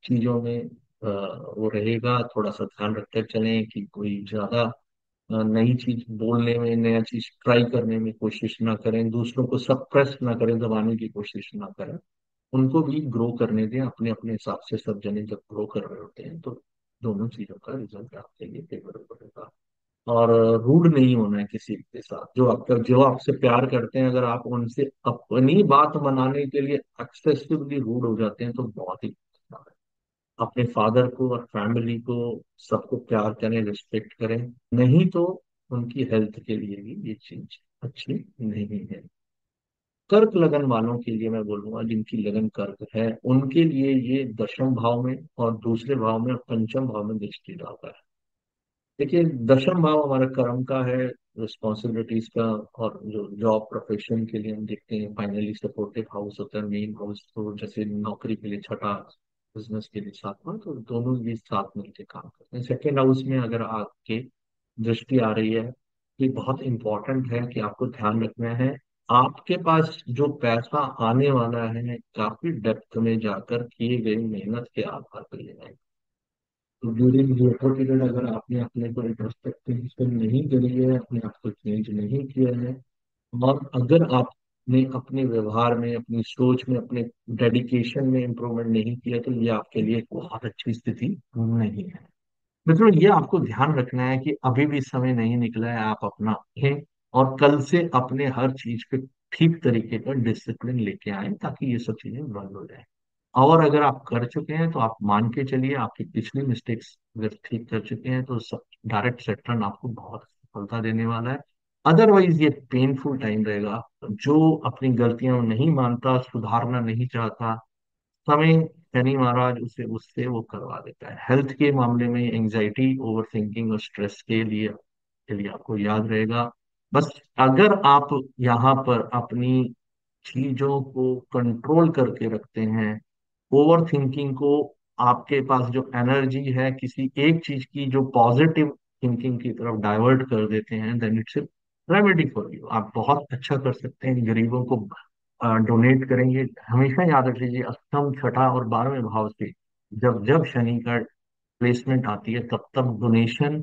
चीजों में वो रहेगा, थोड़ा सा ध्यान रखते चलें कि कोई ज्यादा नई चीज बोलने में, नया चीज ट्राई करने में कोशिश ना करें, दूसरों को सप्रेस ना करें, दबाने की कोशिश ना करें। उनको भी ग्रो करने दें अपने अपने हिसाब से। सब जने जब ग्रो कर रहे होते हैं तो दोनों चीजों का रिजल्ट आपके लिए फेवरेबल होगा। और रूड नहीं होना है किसी के साथ। जो आपसे प्यार करते हैं, अगर आप उनसे अपनी बात मनाने के लिए एक्सेसिवली रूड हो जाते हैं तो बहुत ही खराब है। अपने फादर को और फैमिली को, सबको प्यार करें, रिस्पेक्ट करें। नहीं तो उनकी हेल्थ के लिए भी ये चीज अच्छी नहीं है। कर्क लगन वालों के लिए मैं बोलूंगा, जिनकी लगन कर्क है, उनके लिए ये दशम भाव में और दूसरे भाव में और पंचम भाव में दृष्टि डालता है। देखिए, दशम भाव हमारा कर्म का है, रिस्पॉन्सिबिलिटीज का। और जो जॉब प्रोफेशन के लिए हम देखते हैं, फाइनली सपोर्टिव हाउस होता है मेन हाउस। तो जैसे नौकरी के लिए छठा, बिजनेस के लिए सातवां, तो दोनों ये साथ मिलकर काम करते हैं। सेकेंड हाउस में अगर आपके दृष्टि आ रही है, ये बहुत इंपॉर्टेंट है कि आपको ध्यान रखना है। आपके पास जो पैसा आने वाला है, काफी डेप्थ में जाकर किए गए मेहनत के आधार पर लेना है। तो ड्यूरिंग योगा पीरियड अगर आपने अपने को इंट्रोस्पेक्शन नहीं करी है, अपने आप को चेंज नहीं किया है, और अगर आपने अपने व्यवहार में, अपनी सोच में, अपने डेडिकेशन में इम्प्रूवमेंट नहीं किया, तो ये आपके लिए एक बहुत अच्छी स्थिति नहीं है। मित्रों, ये आपको ध्यान रखना है कि अभी भी समय नहीं निकला है। आप अपना है, और कल से अपने हर चीज पे ठीक तरीके का डिसिप्लिन लेके आए, ताकि ये सब चीजें बंद हो जाए। और अगर आप कर चुके हैं तो आप मान के चलिए, आपकी पिछली मिस्टेक्स अगर ठीक कर चुके हैं तो सब डायरेक्ट सेटरन आपको बहुत सफलता देने वाला है। अदरवाइज ये पेनफुल टाइम रहेगा। जो अपनी गलतियां नहीं मानता, सुधारना नहीं चाहता, समय शनि महाराज उसे उससे वो करवा देता है। हेल्थ के मामले में एंजाइटी, ओवर थिंकिंग और स्ट्रेस के लिए आपको याद रहेगा। बस अगर आप यहाँ पर अपनी चीजों को कंट्रोल करके रखते हैं, ओवर थिंकिंग को, आपके पास जो एनर्जी है किसी एक चीज की जो पॉजिटिव थिंकिंग की तरफ डाइवर्ट कर देते हैं, then it's remedy for you. आप बहुत अच्छा कर सकते हैं, गरीबों को डोनेट करेंगे। हमेशा याद रख लीजिए, अष्टम, छठा और 12वें भाव से जब जब शनि का प्लेसमेंट आती है, तब तब डोनेशन,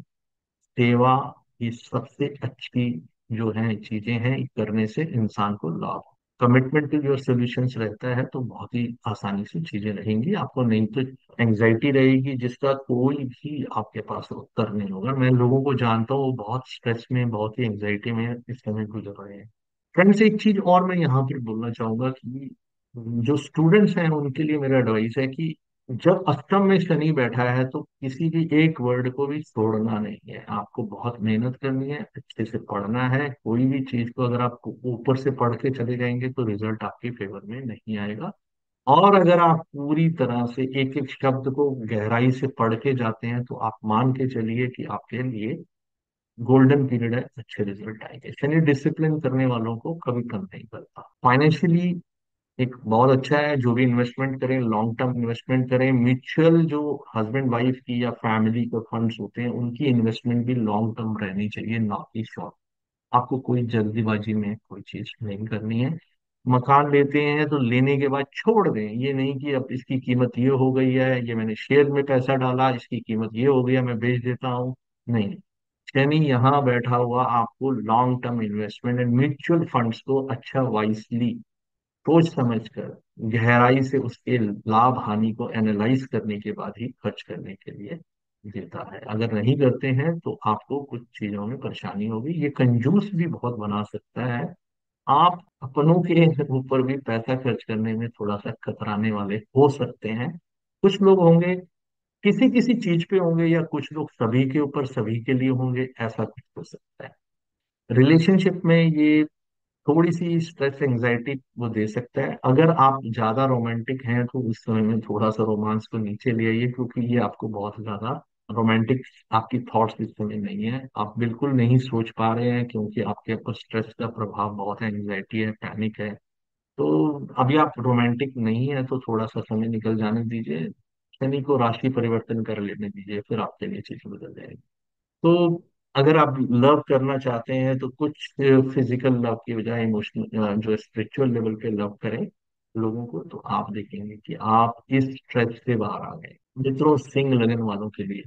सेवा, ये सबसे अच्छी जो है चीजें हैं, करने से इंसान को लाभ। कमिटमेंट टू योर सोल्यूशंस रहता है तो बहुत ही आसानी से चीजें रहेंगी आपको। नहीं तो एंग्जाइटी रहेगी जिसका कोई भी आपके पास उत्तर नहीं होगा। मैं लोगों को जानता हूँ, वो बहुत स्ट्रेस में, बहुत ही एंग्जाइटी में इस समय गुजर रहे हैं। फ्रेंड्स, एक चीज और मैं यहाँ पर बोलना चाहूंगा कि जो स्टूडेंट्स हैं उनके लिए मेरा एडवाइस है कि जब अष्टम में शनि बैठा है तो किसी भी एक वर्ड को भी छोड़ना नहीं है। आपको बहुत मेहनत करनी है, अच्छे से पढ़ना है। कोई भी चीज को अगर आप ऊपर से पढ़ के चले जाएंगे तो रिजल्ट आपके फेवर में नहीं आएगा। और अगर आप पूरी तरह से एक एक शब्द को गहराई से पढ़ के जाते हैं तो आप मान के चलिए कि आपके लिए गोल्डन पीरियड है, अच्छे रिजल्ट आएंगे। शनि डिसिप्लिन करने वालों को कभी कम नहीं करता। फाइनेंशियली एक बहुत अच्छा है। जो भी इन्वेस्टमेंट करें, लॉन्ग टर्म इन्वेस्टमेंट करें। म्यूचुअल जो हस्बैंड वाइफ की या फैमिली के फंड्स होते हैं, उनकी इन्वेस्टमेंट भी लॉन्ग टर्म रहनी चाहिए, ना कि शॉर्ट। आपको कोई जल्दीबाजी में कोई चीज नहीं करनी है। मकान लेते हैं तो लेने के बाद छोड़ दें। ये नहीं कि अब इसकी कीमत ये हो गई है, ये मैंने शेयर में पैसा डाला, इसकी कीमत ये हो गया, मैं बेच देता हूँ। नहीं, यानी यहाँ बैठा हुआ आपको long term investment and mutual funds को अच्छा वाइसली सोच समझकर, गहराई से उसके लाभ हानि को एनालाइज करने के बाद ही खर्च करने के लिए देता है। अगर नहीं करते हैं तो आपको कुछ चीजों में परेशानी होगी। ये कंजूस भी बहुत बना सकता है। आप अपनों के ऊपर भी पैसा खर्च करने में थोड़ा सा कतराने वाले हो सकते हैं। कुछ लोग होंगे, किसी किसी चीज पे होंगे, या कुछ लोग सभी के ऊपर, सभी के लिए होंगे, ऐसा कुछ हो सकता है। रिलेशनशिप में ये थोड़ी सी स्ट्रेस, एंजाइटी वो दे सकता है। अगर आप ज्यादा रोमांटिक हैं तो उस समय में थोड़ा सा रोमांस को नीचे ले आइए, क्योंकि ये आपको बहुत ज्यादा रोमांटिक, आपकी थॉट्स इस समय नहीं है। आप बिल्कुल नहीं सोच पा रहे हैं, क्योंकि आपके ऊपर स्ट्रेस का प्रभाव बहुत है, एंजाइटी है, पैनिक है। तो अभी आप रोमांटिक नहीं है तो थोड़ा सा समय निकल जाने दीजिए। शनि को राशि परिवर्तन कर लेने दीजिए, फिर आपके लिए चीजें बदल जाएगी। तो अगर आप लव करना चाहते हैं तो कुछ फिजिकल लव की बजाय इमोशनल, जो स्पिरिचुअल लेवल पे लव करें लोगों को, तो आप देखेंगे कि आप इस स्ट्रेच से बाहर आ गए। मित्रों, सिंह लगन वालों के लिए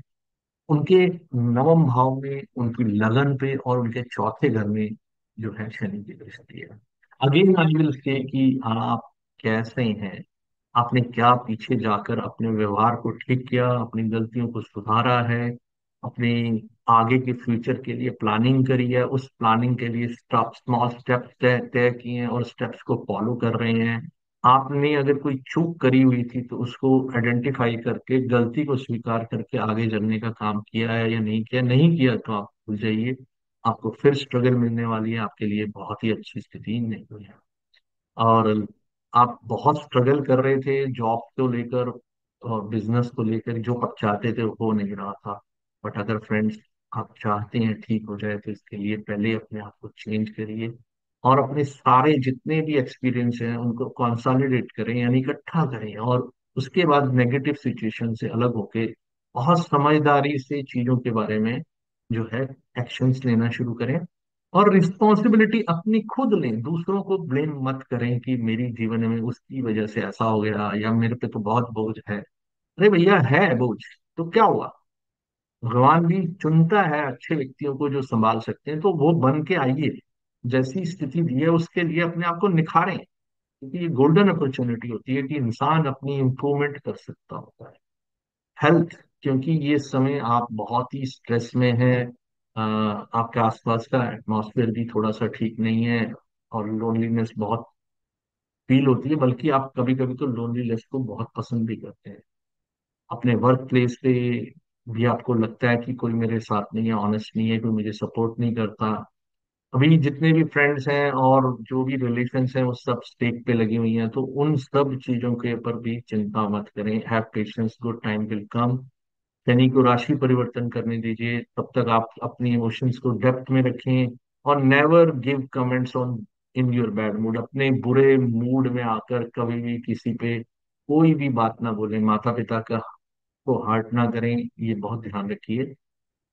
उनके नवम भाव में, उनकी लगन पे और उनके चौथे घर में जो है शनि की दृष्टि है। अगेन आई विल से कि आप कैसे हैं, आपने क्या पीछे जाकर अपने व्यवहार को ठीक किया, अपनी गलतियों को सुधारा है, अपने आगे के फ्यूचर के लिए प्लानिंग करी है, उस प्लानिंग के लिए स्मॉल स्टेप्स तय तय किए हैं और स्टेप्स को फॉलो कर रहे हैं। आपने अगर कोई चूक करी हुई थी तो उसको आइडेंटिफाई करके गलती को स्वीकार करके आगे चलने का काम किया है या नहीं किया, नहीं किया तो आप भूल जाइए, आपको फिर स्ट्रगल मिलने वाली है, आपके लिए बहुत ही अच्छी स्थिति नहीं हुई है। और आप बहुत स्ट्रगल कर रहे थे जॉब को लेकर और बिजनेस को लेकर, जो आप चाहते थे वो हो नहीं रहा था। बट अगर फ्रेंड्स आप चाहते हैं ठीक हो जाए तो इसके लिए पहले अपने आप को चेंज करिए और अपने सारे जितने भी एक्सपीरियंस हैं उनको कंसोलिडेट करें, यानी इकट्ठा करें, और उसके बाद नेगेटिव सिचुएशन से अलग होके बहुत समझदारी से चीजों के बारे में जो है एक्शंस लेना शुरू करें। और रिस्पॉन्सिबिलिटी अपनी खुद लें, दूसरों को ब्लेम मत करें कि मेरी जीवन में उसकी वजह से ऐसा हो गया या मेरे पे तो बहुत बोझ है। अरे भैया है बोझ तो क्या हुआ, भगवान भी चुनता है अच्छे व्यक्तियों को जो संभाल सकते हैं, तो वो बन के आइए, जैसी स्थिति दी है उसके लिए अपने आप को निखारें, क्योंकि ये गोल्डन अपॉर्चुनिटी होती है कि इंसान अपनी इंप्रूवमेंट कर सकता होता है। हेल्थ, क्योंकि ये समय आप बहुत ही स्ट्रेस में हैं, आपके आसपास का एटमॉस्फेयर भी थोड़ा सा ठीक नहीं है और लोनलीनेस बहुत फील होती है, बल्कि आप कभी कभी तो लोनलीनेस को बहुत पसंद भी करते हैं। अपने वर्क प्लेस पे भी आपको लगता है कि कोई मेरे साथ नहीं है, ऑनेस्ट नहीं है, कोई मुझे सपोर्ट नहीं करता। अभी जितने भी फ्रेंड्स हैं और जो भी रिलेशंस हैं वो सब स्टेक पे लगी हुई हैं, तो उन सब चीजों के ऊपर भी चिंता मत करें, have patience, good time will come. Shani को राशि परिवर्तन करने दीजिए, तब तक आप अपनी इमोशंस को डेप्थ में रखें और never give comments on in your bad mood. अपने बुरे मूड में आकर कभी भी किसी पे कोई भी बात ना बोलें, माता पिता का को हर्ट ना करें, ये बहुत ध्यान रखिए।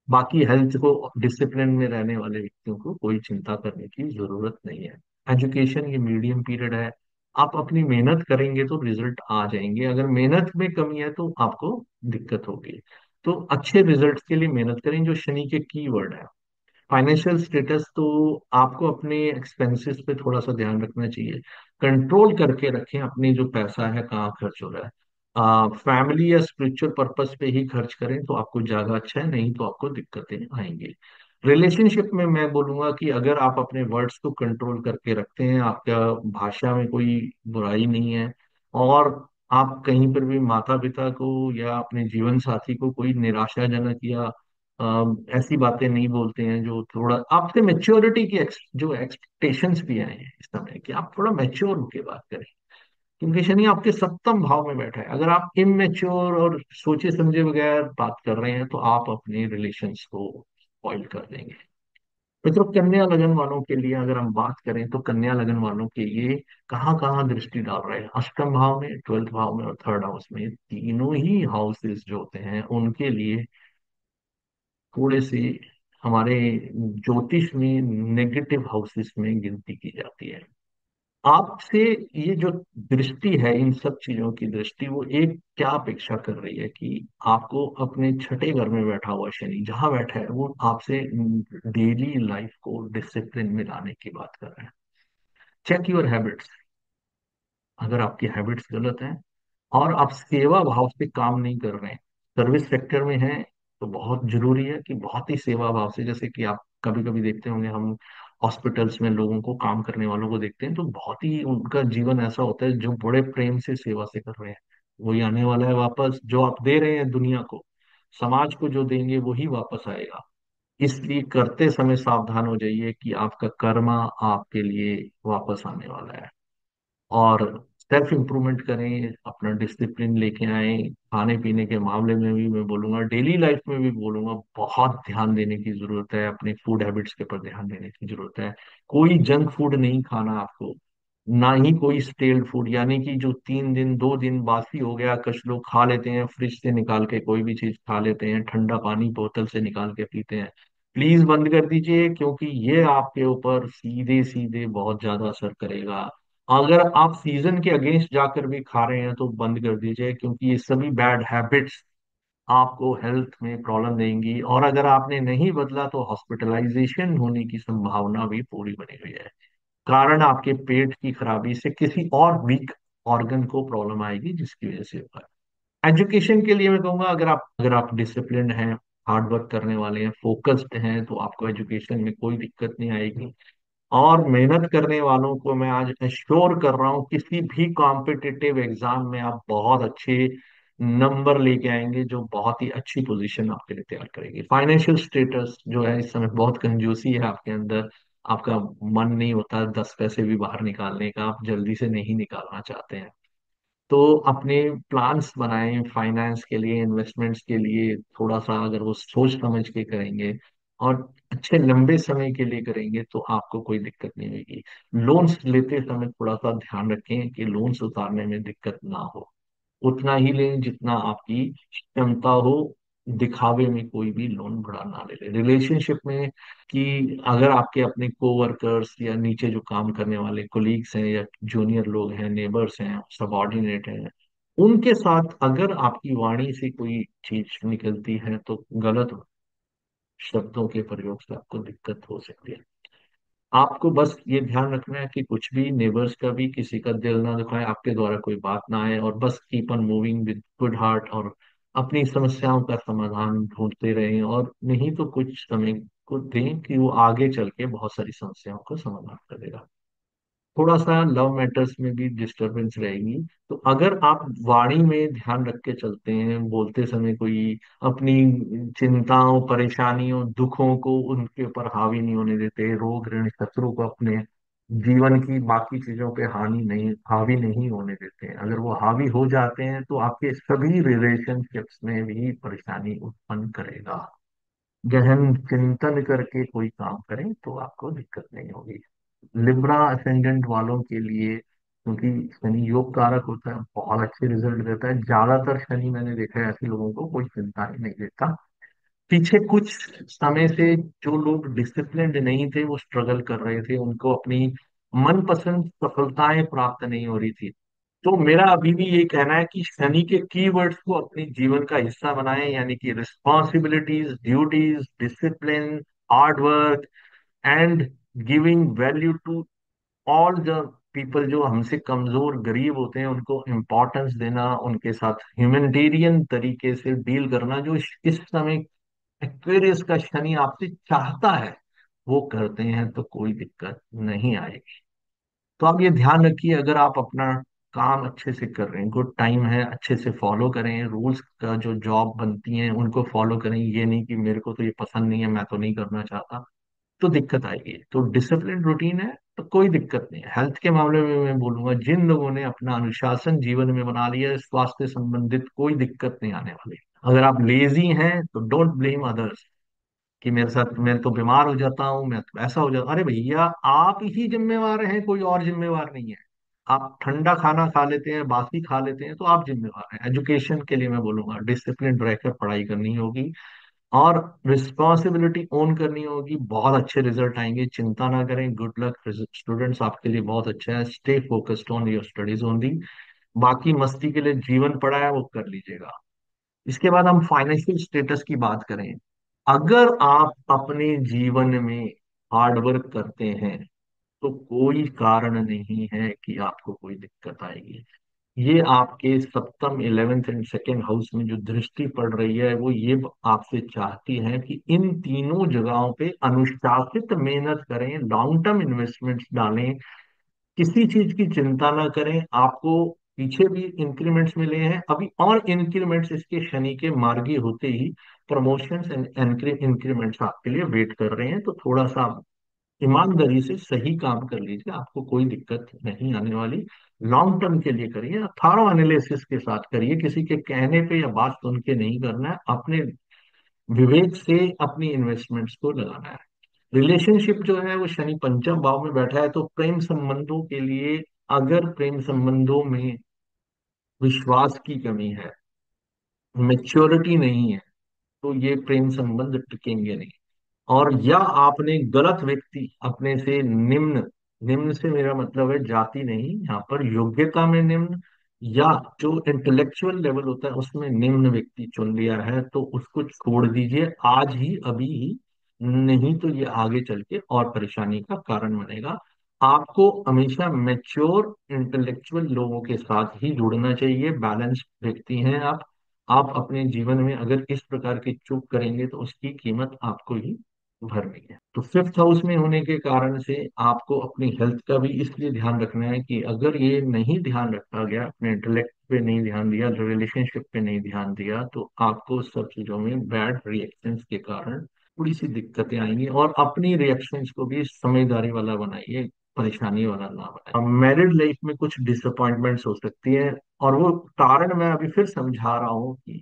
बाकी हेल्थ को, डिसिप्लिन में रहने वाले व्यक्तियों को कोई चिंता करने की जरूरत नहीं है। एजुकेशन ये मीडियम पीरियड है, आप अपनी मेहनत करेंगे तो रिजल्ट आ जाएंगे, अगर मेहनत में कमी है तो आपको दिक्कत होगी। तो अच्छे रिजल्ट्स के लिए मेहनत करें, जो शनि के कीवर्ड है। फाइनेंशियल स्टेटस तो आपको अपने एक्सपेंसेस पे थोड़ा सा ध्यान रखना चाहिए, कंट्रोल करके रखें अपने जो पैसा है कहाँ खर्च हो रहा है। फैमिली या स्पिरिचुअल पर्पस पे ही खर्च करें तो आपको ज्यादा अच्छा है, नहीं तो आपको दिक्कतें आएंगी। रिलेशनशिप में मैं बोलूंगा कि अगर आप अपने वर्ड्स को कंट्रोल करके रखते हैं, आपका भाषा में कोई बुराई नहीं है, और आप कहीं पर भी माता पिता को या अपने जीवन साथी को कोई निराशाजनक या ऐसी बातें नहीं बोलते हैं जो थोड़ा आपसे मेच्योरिटी की जो एक्सपेक्टेशंस भी आए हैं इस समय, कि आप थोड़ा मेच्योर होकर बात करें, क्योंकि शनि आपके सप्तम भाव में बैठा है। अगर आप इमेच्योर और सोचे समझे बगैर बात कर रहे हैं तो आप अपने रिलेशंस को स्पॉइल कर देंगे। मित्रों, कन्या लगन वालों के लिए अगर हम बात करें तो कन्या लगन वालों के लिए कहाँ कहाँ दृष्टि डाल रहे हैं, अष्टम भाव में, ट्वेल्थ भाव में और थर्ड हाउस में, तीनों ही हाउसेस जो होते हैं उनके लिए थोड़े से हमारे ज्योतिष में नेगेटिव हाउसेस में गिनती की जाती है। आपसे ये जो दृष्टि है, इन सब चीजों की दृष्टि, वो एक क्या अपेक्षा कर रही है कि आपको अपने छठे घर में बैठा हुआ शनि जहां बैठा है वो आपसे डेली लाइफ को डिसिप्लिन में लाने की बात कर रहे हैं। चेक योर हैबिट्स, अगर आपकी हैबिट्स गलत हैं और आप सेवा भाव से काम नहीं कर रहे हैं, सर्विस सेक्टर में हैं, तो बहुत जरूरी है कि बहुत ही सेवा भाव से, जैसे कि आप कभी कभी देखते होंगे, हम हॉस्पिटल्स में लोगों को, काम करने वालों को देखते हैं तो बहुत ही उनका जीवन ऐसा होता है जो बड़े प्रेम से सेवा से कर रहे हैं। वही आने वाला है वापस, जो आप दे रहे हैं दुनिया को, समाज को जो देंगे वही वापस आएगा। इसलिए करते समय सावधान हो जाइए कि आपका कर्मा आपके लिए वापस आने वाला है। और सेल्फ इम्प्रूवमेंट करें, अपना डिसिप्लिन लेके आए, खाने पीने के मामले में भी मैं बोलूंगा, डेली लाइफ में भी बोलूंगा, बहुत ध्यान देने की जरूरत है, अपने फूड हैबिट्स के ऊपर ध्यान देने की जरूरत है। कोई जंक फूड नहीं खाना आपको, ना ही कोई स्टेल्ड फूड, यानी कि जो 3 दिन 2 दिन बासी हो गया, कुछ लोग खा लेते हैं फ्रिज से निकाल के, कोई भी चीज खा लेते हैं, ठंडा पानी बोतल से निकाल के पीते हैं। प्लीज बंद कर दीजिए, क्योंकि ये आपके ऊपर सीधे सीधे बहुत ज्यादा असर करेगा। अगर आप सीजन के अगेंस्ट जाकर भी खा रहे हैं तो बंद कर दीजिए, क्योंकि ये सभी बैड हैबिट्स आपको हेल्थ में प्रॉब्लम देंगी, और अगर आपने नहीं बदला तो हॉस्पिटलाइजेशन होने की संभावना भी पूरी बनी हुई है। कारण आपके पेट की खराबी से किसी और वीक ऑर्गन को प्रॉब्लम आएगी, जिसकी वजह से होगा। एजुकेशन के लिए मैं कहूंगा, अगर आप डिसिप्लिन हैं, हार्ड वर्क करने वाले हैं, फोकस्ड हैं, तो आपको एजुकेशन में कोई दिक्कत नहीं आएगी। और मेहनत करने वालों को मैं आज एश्योर कर रहा हूँ, किसी भी कॉम्पिटिटिव एग्जाम में आप बहुत अच्छे नंबर लेके आएंगे, जो बहुत ही अच्छी पोजीशन आपके लिए तैयार करेगी। फाइनेंशियल स्टेटस जो है इस समय बहुत कंजूसी है आपके अंदर, आपका मन नहीं होता 10 पैसे भी बाहर निकालने का, आप जल्दी से नहीं निकालना चाहते हैं। तो अपने प्लान्स बनाएं फाइनेंस के लिए, इन्वेस्टमेंट्स के लिए, थोड़ा सा अगर वो सोच समझ के करेंगे और अच्छे लंबे समय के लिए करेंगे तो आपको कोई दिक्कत नहीं होगी। लोन्स लेते समय थोड़ा सा ध्यान रखें कि लोन्स उतारने में दिक्कत ना हो। उतना ही लें जितना आपकी क्षमता हो, दिखावे में कोई भी लोन बड़ा ना ले ले रिलेशनशिप में। कि अगर आपके अपने कोवर्कर्स या नीचे जो काम करने वाले कोलीग्स हैं, या जूनियर लोग हैं, नेबर्स हैं, सबऑर्डिनेट हैं, उनके साथ अगर आपकी वाणी से कोई चीज निकलती है तो गलत शब्दों के प्रयोग से आपको दिक्कत हो सकती है। आपको बस ये ध्यान रखना है कि कुछ भी नेबर्स का भी किसी का दिल ना दुखाए, आपके द्वारा कोई बात ना आए, और बस keep on moving with good heart, और अपनी समस्याओं का समाधान ढूंढते रहें। और नहीं तो कुछ समय को दें कि वो आगे चल के बहुत सारी समस्याओं का समाधान कर देगा। थोड़ा सा लव मैटर्स में भी डिस्टरबेंस रहेगी। तो अगर आप वाणी में ध्यान रख के चलते हैं, बोलते समय कोई अपनी चिंताओं, परेशानियों, दुखों को उनके ऊपर हावी नहीं होने देते, रोग ऋण शत्रु को अपने जीवन की बाकी चीजों पे हावी नहीं होने देते हैं, अगर वो हावी हो जाते हैं तो आपके सभी रिलेशनशिप्स में भी परेशानी उत्पन्न करेगा। गहन चिंतन करके कोई काम करें तो आपको दिक्कत नहीं होगी। लिब्रा असेंडेंट वालों के लिए, क्योंकि शनि योग कारक होता है, बहुत अच्छे रिजल्ट देता है। ज्यादातर शनि मैंने देखा है ऐसे लोगों को कोई चिंता ही नहीं देता। पीछे कुछ समय से जो लोग डिसिप्लिन्ड नहीं थे, वो स्ट्रगल कर रहे थे, उनको अपनी मनपसंद सफलताएं प्राप्त नहीं हो रही थी। तो मेरा अभी भी ये कहना है कि शनि के कीवर्ड्स को अपने जीवन का हिस्सा बनाएं, यानी कि responsibilities, duties, discipline, hard work and giving value to all the people. जो हमसे कमजोर गरीब होते हैं उनको इम्पोर्टेंस देना, उनके साथ ह्यूमैनिटेरियन तरीके से डील करना, जो इस समय एक्वेरियस का शनि आपसे चाहता है, वो करते हैं तो कोई दिक्कत नहीं आएगी। तो आप ये ध्यान रखिए, अगर आप अपना काम अच्छे से कर रहे हैं, गुड टाइम है, अच्छे से फॉलो करें रूल्स का, जो जॉब बनती हैं उनको फॉलो करें। ये नहीं कि मेरे को तो ये पसंद नहीं है, मैं तो नहीं करना चाहता, तो दिक्कत आएगी। तो डिसिप्लिन रूटीन है तो कोई दिक्कत नहीं है। हेल्थ के मामले में मैं बोलूंगा, जिन लोगों ने अपना अनुशासन जीवन में बना लिया है, स्वास्थ्य संबंधित कोई दिक्कत नहीं आने वाली। अगर आप लेजी हैं तो डोंट ब्लेम अदर्स, कि मेरे साथ, मैं तो बीमार हो जाता हूँ, मैं तो ऐसा हो जाता। अरे भैया, आप ही जिम्मेवार हैं, कोई और जिम्मेवार नहीं है। आप ठंडा खाना खा लेते हैं, बासी खा लेते हैं, तो आप जिम्मेवार हैं। एजुकेशन के लिए मैं बोलूंगा, डिसिप्लिन रहकर पढ़ाई करनी होगी, और रिस्पॉन्सिबिलिटी ओन करनी होगी, बहुत अच्छे रिजल्ट आएंगे, चिंता ना करें। गुड लक स्टूडेंट्स, आपके लिए बहुत अच्छा है। Stay focused on your studies only. बाकी मस्ती के लिए जीवन पड़ा है, वो कर लीजिएगा। इसके बाद हम फाइनेंशियल स्टेटस की बात करें। अगर आप अपने जीवन में हार्ड वर्क करते हैं तो कोई कारण नहीं है कि आपको कोई दिक्कत आएगी। ये आपके सप्तम, 11th एंड सेकेंड हाउस में जो दृष्टि पड़ रही है, वो ये आपसे चाहती है कि इन तीनों जगहों पे अनुशासित मेहनत करें, लॉन्ग टर्म इन्वेस्टमेंट्स डालें, किसी चीज की चिंता ना करें। आपको पीछे भी इंक्रीमेंट्स मिले हैं, अभी और इंक्रीमेंट्स इसके शनि के मार्गी होते ही प्रमोशंस एंड इंक्रीमेंट्स आपके लिए वेट कर रहे हैं। तो थोड़ा सा ईमानदारी से सही काम कर लीजिए, आपको कोई दिक्कत नहीं आने वाली। लॉन्ग टर्म के लिए करिए, थॉरो एनालिसिस के साथ करिए, किसी के कहने पे या बात सुन के नहीं करना है, अपने विवेक से अपनी इन्वेस्टमेंट्स को लगाना है। रिलेशनशिप जो है वो शनि पंचम भाव में बैठा है, तो प्रेम संबंधों के लिए, अगर प्रेम संबंधों में विश्वास की कमी है, मेच्योरिटी नहीं है, तो ये प्रेम संबंध टिकेंगे नहीं। और या आपने गलत व्यक्ति अपने से निम्न, निम्न से मेरा मतलब है जाति नहीं, यहाँ पर योग्यता में निम्न, या जो इंटेलेक्चुअल लेवल होता है उसमें निम्न व्यक्ति चुन लिया है, तो उसको छोड़ दीजिए आज ही, अभी ही। नहीं तो ये आगे चल के और परेशानी का कारण बनेगा। आपको हमेशा मेच्योर इंटेलेक्चुअल लोगों के साथ ही जुड़ना चाहिए। बैलेंस व्यक्ति हैं आप अपने जीवन में अगर इस प्रकार की चूक करेंगे तो उसकी कीमत आपको ही भरनी है। तो फिफ्थ हाउस में होने के कारण से आपको अपनी हेल्थ का भी इसलिए ध्यान रखना है कि अगर ये नहीं ध्यान रखा गया, अपने इंटेलेक्ट पे नहीं ध्यान दिया, रिलेशनशिप पे नहीं ध्यान दिया, तो आपको सब चीजों में बैड रिएक्शंस के कारण थोड़ी सी दिक्कतें आएंगी। और अपनी रिएक्शंस को भी समझदारी वाला बनाइए, परेशानी वाला ना बनाइए। मैरिड लाइफ में कुछ डिसअपॉइंटमेंट्स हो सकती है, और वो कारण मैं अभी फिर समझा रहा हूँ कि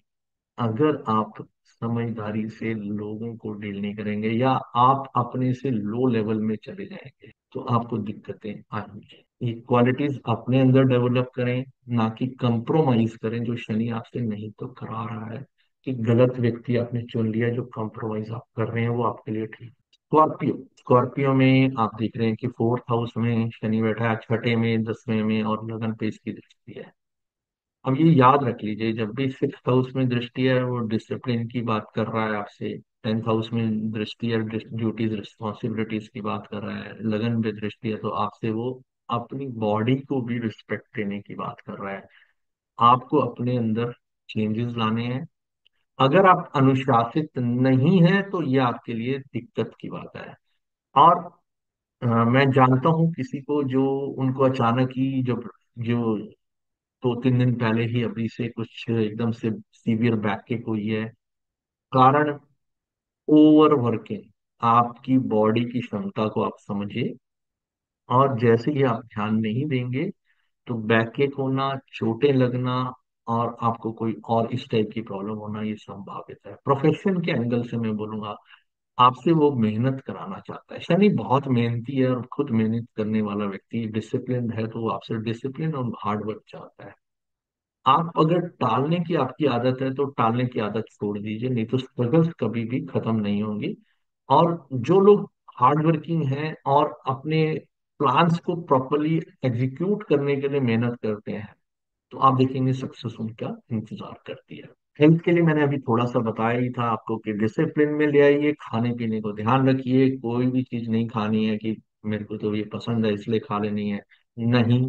अगर आप समझदारी से लोगों को डील नहीं करेंगे या आप अपने से लो लेवल में चले जाएंगे तो आपको दिक्कतें आएंगी। ये क्वालिटीज अपने अंदर डेवलप करें, ना कि कंप्रोमाइज करें जो शनि आपसे नहीं तो करा रहा है। कि गलत व्यक्ति आपने चुन लिया, जो कंप्रोमाइज आप कर रहे हैं वो आपके लिए ठीक। स्कॉर्पियो, स्कॉर्पियो में आप देख रहे हैं कि फोर्थ हाउस में शनि बैठा है, छठे में, 10वें में, और लगन पे इसकी दृष्टि है। अब ये याद रख लीजिए, जब भी सिक्स हाउस में दृष्टि है वो डिसिप्लिन की बात कर रहा है आपसे। टेंथ हाउस में दृष्टि है, ड्यूटीज रिस्पॉन्सिबिलिटीज की बात कर रहा है। लगन में दृष्टि है तो आपसे वो अपनी बॉडी को भी रिस्पेक्ट देने की बात कर रहा है। आपको अपने अंदर चेंजेस लाने हैं। अगर आप अनुशासित नहीं है तो ये आपके लिए दिक्कत की बात है। और मैं जानता हूँ किसी को जो, उनको अचानक ही जो जो 2-3 दिन पहले ही अभी से कुछ एकदम से सीवियर बैकएक हुई है। कारण ओवर वर्किंग। आपकी बॉडी की क्षमता को आप समझिए, और जैसे ही आप ध्यान नहीं देंगे तो बैकएक होना, चोटें लगना, और आपको कोई और इस टाइप की प्रॉब्लम होना ये संभावित है। प्रोफेशन के एंगल से मैं बोलूंगा, आपसे वो मेहनत कराना चाहता है। शनि बहुत मेहनती है और खुद मेहनत करने वाला व्यक्ति डिसिप्लिन है, तो वो आपसे डिसिप्लिन और हार्ड वर्क चाहता है। आप अगर टालने की आपकी आदत है तो टालने की आदत छोड़ दीजिए, नहीं तो स्ट्रगल्स कभी भी खत्म नहीं होंगी। और जो लोग हार्ड वर्किंग हैं और अपने प्लान्स को प्रॉपरली एग्जीक्यूट करने के लिए मेहनत करते हैं, तो आप देखेंगे सक्सेस उनका इंतजार करती है। हेल्थ के लिए मैंने अभी थोड़ा सा बताया ही था आपको कि डिसिप्लिन में ले आइए, खाने पीने को ध्यान रखिए। कोई भी चीज नहीं खानी है कि मेरे को तो ये पसंद है इसलिए खा लेनी है, नहीं।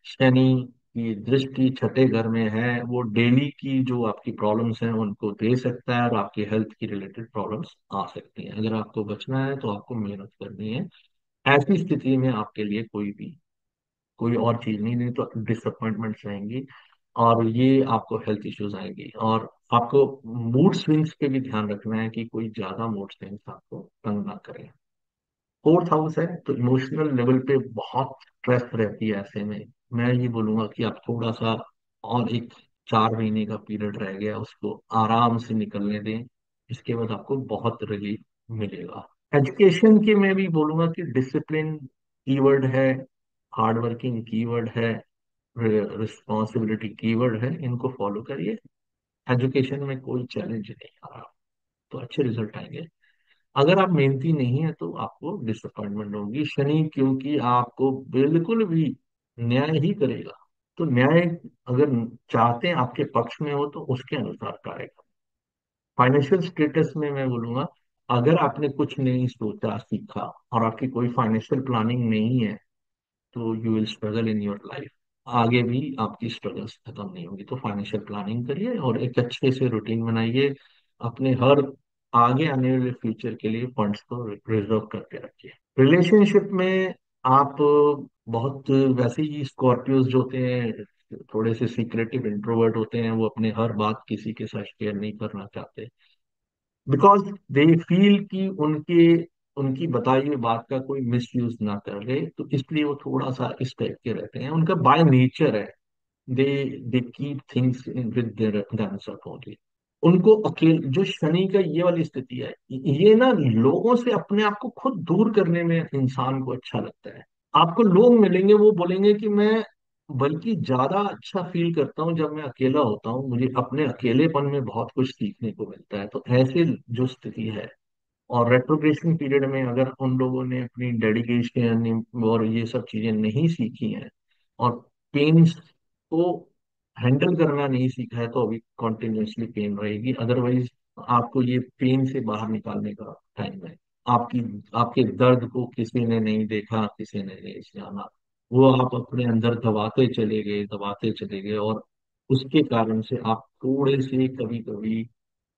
शनि की दृष्टि छठे घर में है, वो डेली की जो आपकी प्रॉब्लम्स हैं उनको दे सकता है, और आपकी हेल्थ की रिलेटेड प्रॉब्लम्स आ सकती हैं। अगर आपको बचना है तो आपको मेहनत करनी है। ऐसी स्थिति में आपके लिए कोई और चीज नहीं, नहीं तो डिसअपॉइंटमेंट्स रहेंगी, और ये आपको हेल्थ इश्यूज आएंगी। और आपको मूड स्विंग्स पे भी ध्यान रखना है कि कोई ज्यादा मूड स्विंग्स आपको तंग ना करें। फोर्थ हाउस है तो इमोशनल लेवल पे बहुत स्ट्रेस रहती है। ऐसे में मैं ये बोलूंगा कि आप थोड़ा सा और एक 4 महीने का पीरियड रह गया, उसको आराम से निकलने दें। इसके बाद आपको बहुत रिलीफ मिलेगा। एजुकेशन की मैं भी बोलूंगा कि डिसिप्लिन कीवर्ड है, हार्ड वर्किंग कीवर्ड है, रिस्पॉन्सिबिलिटी कीवर्ड है। इनको फॉलो करिए। एजुकेशन में कोई चैलेंज नहीं आ रहा, तो अच्छे रिजल्ट आएंगे। अगर आप मेहनती नहीं है तो आपको डिसअपॉइंटमेंट होगी। शनि क्योंकि आपको बिल्कुल भी न्याय ही करेगा, तो न्याय अगर चाहते हैं आपके पक्ष में हो तो उसके अनुसार करेगा। फाइनेंशियल स्टेटस में मैं बोलूंगा, अगर आपने कुछ नहीं सोचा सीखा और आपकी कोई फाइनेंशियल प्लानिंग नहीं है, तो you will struggle in your life. आगे भी आपकी स्ट्रगल्स खत्म नहीं होगी। तो फाइनेंशियल प्लानिंग करिए और एक अच्छे से रूटीन बनाइए। अपने हर आगे आने वाले फ्यूचर के लिए फंड्स को रिजर्व करके रखिए। रिलेशनशिप में आप बहुत, वैसे ही स्कॉर्पियोज जो होते हैं थोड़े से सीक्रेटिव इंट्रोवर्ट होते हैं, वो अपने हर बात किसी के साथ शेयर नहीं करना चाहते, बिकॉज दे फील कि उनके उनकी बताई हुई बात का कोई मिस यूज ना कर ले, तो इसलिए वो थोड़ा सा इस टाइप के रहते हैं। उनका बाय नेचर है, they they keep things with their themselves only. उनको अकेले, जो शनि का ये वाली स्थिति है, ये ना लोगों से अपने आप को खुद दूर करने में इंसान को अच्छा लगता है। आपको लोग मिलेंगे वो बोलेंगे कि मैं बल्कि ज्यादा अच्छा फील करता हूँ जब मैं अकेला होता हूँ, मुझे अपने अकेलेपन में बहुत कुछ सीखने को मिलता है। तो ऐसे जो स्थिति है, और रेट्रोग्रेशन पीरियड में अगर उन लोगों ने अपनी डेडिकेशन और ये सब चीजें नहीं सीखी हैं, और पेन्स को हैंडल करना नहीं सीखा है तो अभी कॉन्टिन्यूसली पेन रहेगी। अदरवाइज आपको ये पेन से बाहर निकालने का टाइम है। आपकी आपके दर्द को किसी ने नहीं देखा, किसी ने नहीं जाना, वो आप अपने अंदर दबाते चले गए, और उसके कारण से आप थोड़े से कभी कभी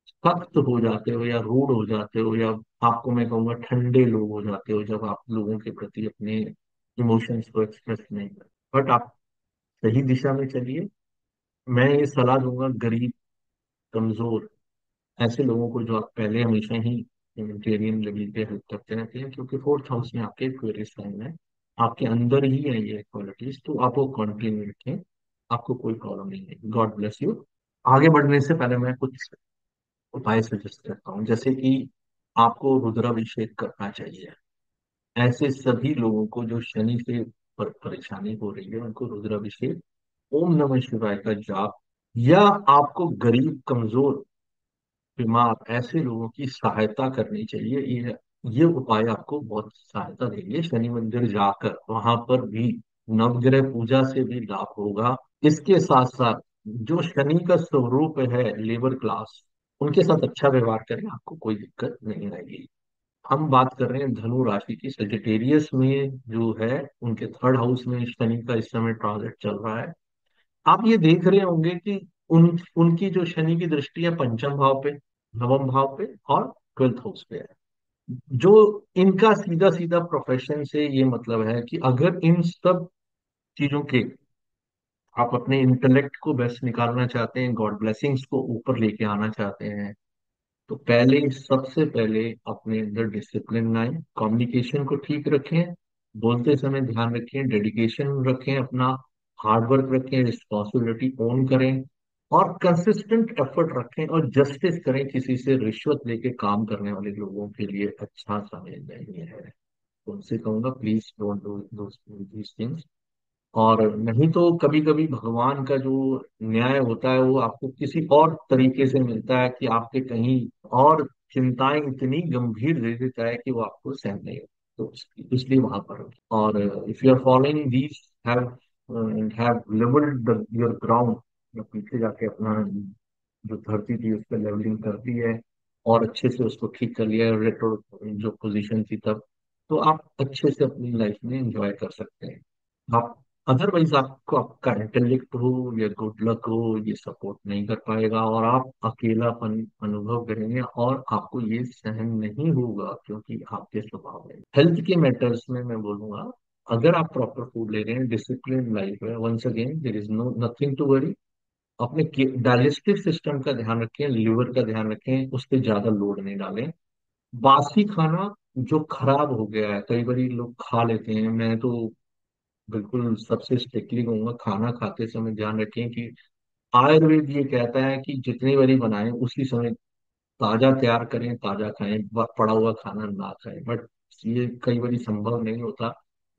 सख्त हो जाते हो या रूड हो जाते हो, या आपको मैं कहूँगा ठंडे लोग हो जाते हो, जब आप लोगों के प्रति अपने इमोशंस को एक्सप्रेस नहीं करते। बट आप सही दिशा में चलिए। मैं ये सलाह दूंगा गरीब, कमजोर, ऐसे लोगों को जो आप पहले हमेशा ही ह्यूमैनिटेरियन लेवल पे हेल्प करते रहते हैं, क्योंकि फोर्थ हाउस में आपके एक्वेरियस साइन है, आपके अंदर ही है ये क्वालिटीज, तो आप वो कंटिन्यू रखें। आपको कोई प्रॉब्लम नहीं है। God bless you. आगे बढ़ने से पहले मैं कुछ उपाय सजेस्ट करता हूँ, जैसे कि आपको रुद्राभिषेक करना चाहिए। ऐसे सभी लोगों को जो शनि से परेशानी हो रही है, उनको रुद्राभिषेक, ओम नमः शिवाय का जाप, या आपको गरीब, कमजोर, बीमार ऐसे लोगों की सहायता करनी चाहिए। ये उपाय आपको बहुत सहायता देंगे। शनि मंदिर जाकर वहां पर भी नवग्रह पूजा से भी लाभ होगा। इसके साथ साथ जो शनि का स्वरूप है लेबर क्लास, उनके साथ अच्छा व्यवहार करें, आपको कोई दिक्कत नहीं आएगी। हम बात कर रहे हैं धनु राशि की। सेजिटेरियस में जो है, उनके थर्ड हाउस में शनि का इस समय ट्रांजिट चल रहा है। आप ये देख रहे होंगे कि उनकी जो शनि की दृष्टि है पंचम भाव पे, नवम भाव पे और ट्वेल्थ हाउस पे है। जो इनका सीधा सीधा प्रोफेशन से ये मतलब है कि अगर इन सब चीजों के आप अपने इंटेलेक्ट को बेस्ट निकालना चाहते हैं, गॉड ब्लेसिंग्स को ऊपर लेके आना चाहते हैं, तो पहले, सबसे पहले अपने अंदर डिसिप्लिन लाएं, कम्युनिकेशन को ठीक रखें, बोलते समय ध्यान रखें, डेडिकेशन रखें, अपना हार्डवर्क रखें, रिस्पॉन्सिबिलिटी ओन करें, और कंसिस्टेंट एफर्ट रखें, और जस्टिस करें। किसी से रिश्वत लेके काम करने वाले लोगों के लिए अच्छा समय नहीं है। तो उनसे कहूंगा please don't do these things. और नहीं तो कभी कभी भगवान का जो न्याय होता है वो आपको किसी और तरीके से मिलता है, कि आपके कहीं और चिंताएं इतनी गंभीर दे देता है कि वो आपको सहन नहीं होता। तो इसलिए वहां पर हो। और if you are following these, have levelled your ground, पीछे जाके अपना जो धरती थी उस पर लेवलिंग कर दी है, और अच्छे से उसको ठीक कर लिया है, रेट्रो जो पोजीशन थी तब, तो आप अच्छे से अपनी लाइफ में एंजॉय कर सकते हैं। आप अदरवाइज आपको आपका इंटेलेक्ट हो या गुड लक हो, ये सपोर्ट नहीं कर पाएगा, और आप अकेलापन अनुभव करेंगे, और आपको ये सहन नहीं होगा, क्योंकि आपके स्वभाव में हेल्थ के मैटर्स में मैं बोलूंगा, अगर आप प्रॉपर फूड ले रहे हैं, डिसिप्लिन लाइफ है, once again there is no nothing to worry. अपने डाइजेस्टिव सिस्टम का ध्यान रखें, लिवर का ध्यान रखें, उस पर ज्यादा लोड नहीं डालें। बासी खाना जो खराब हो गया है, कई बार लोग खा लेते हैं, मैं तो बिल्कुल सबसे स्ट्रिक्टली कहूंगा, खाना खाते समय ध्यान रखें कि आयुर्वेद ये कहता है कि जितनी बारी बनाएं उसी समय ताजा तैयार करें, ताजा खाएं, पड़ा हुआ खाना ना खाएं। बट ये कई बार संभव नहीं होता,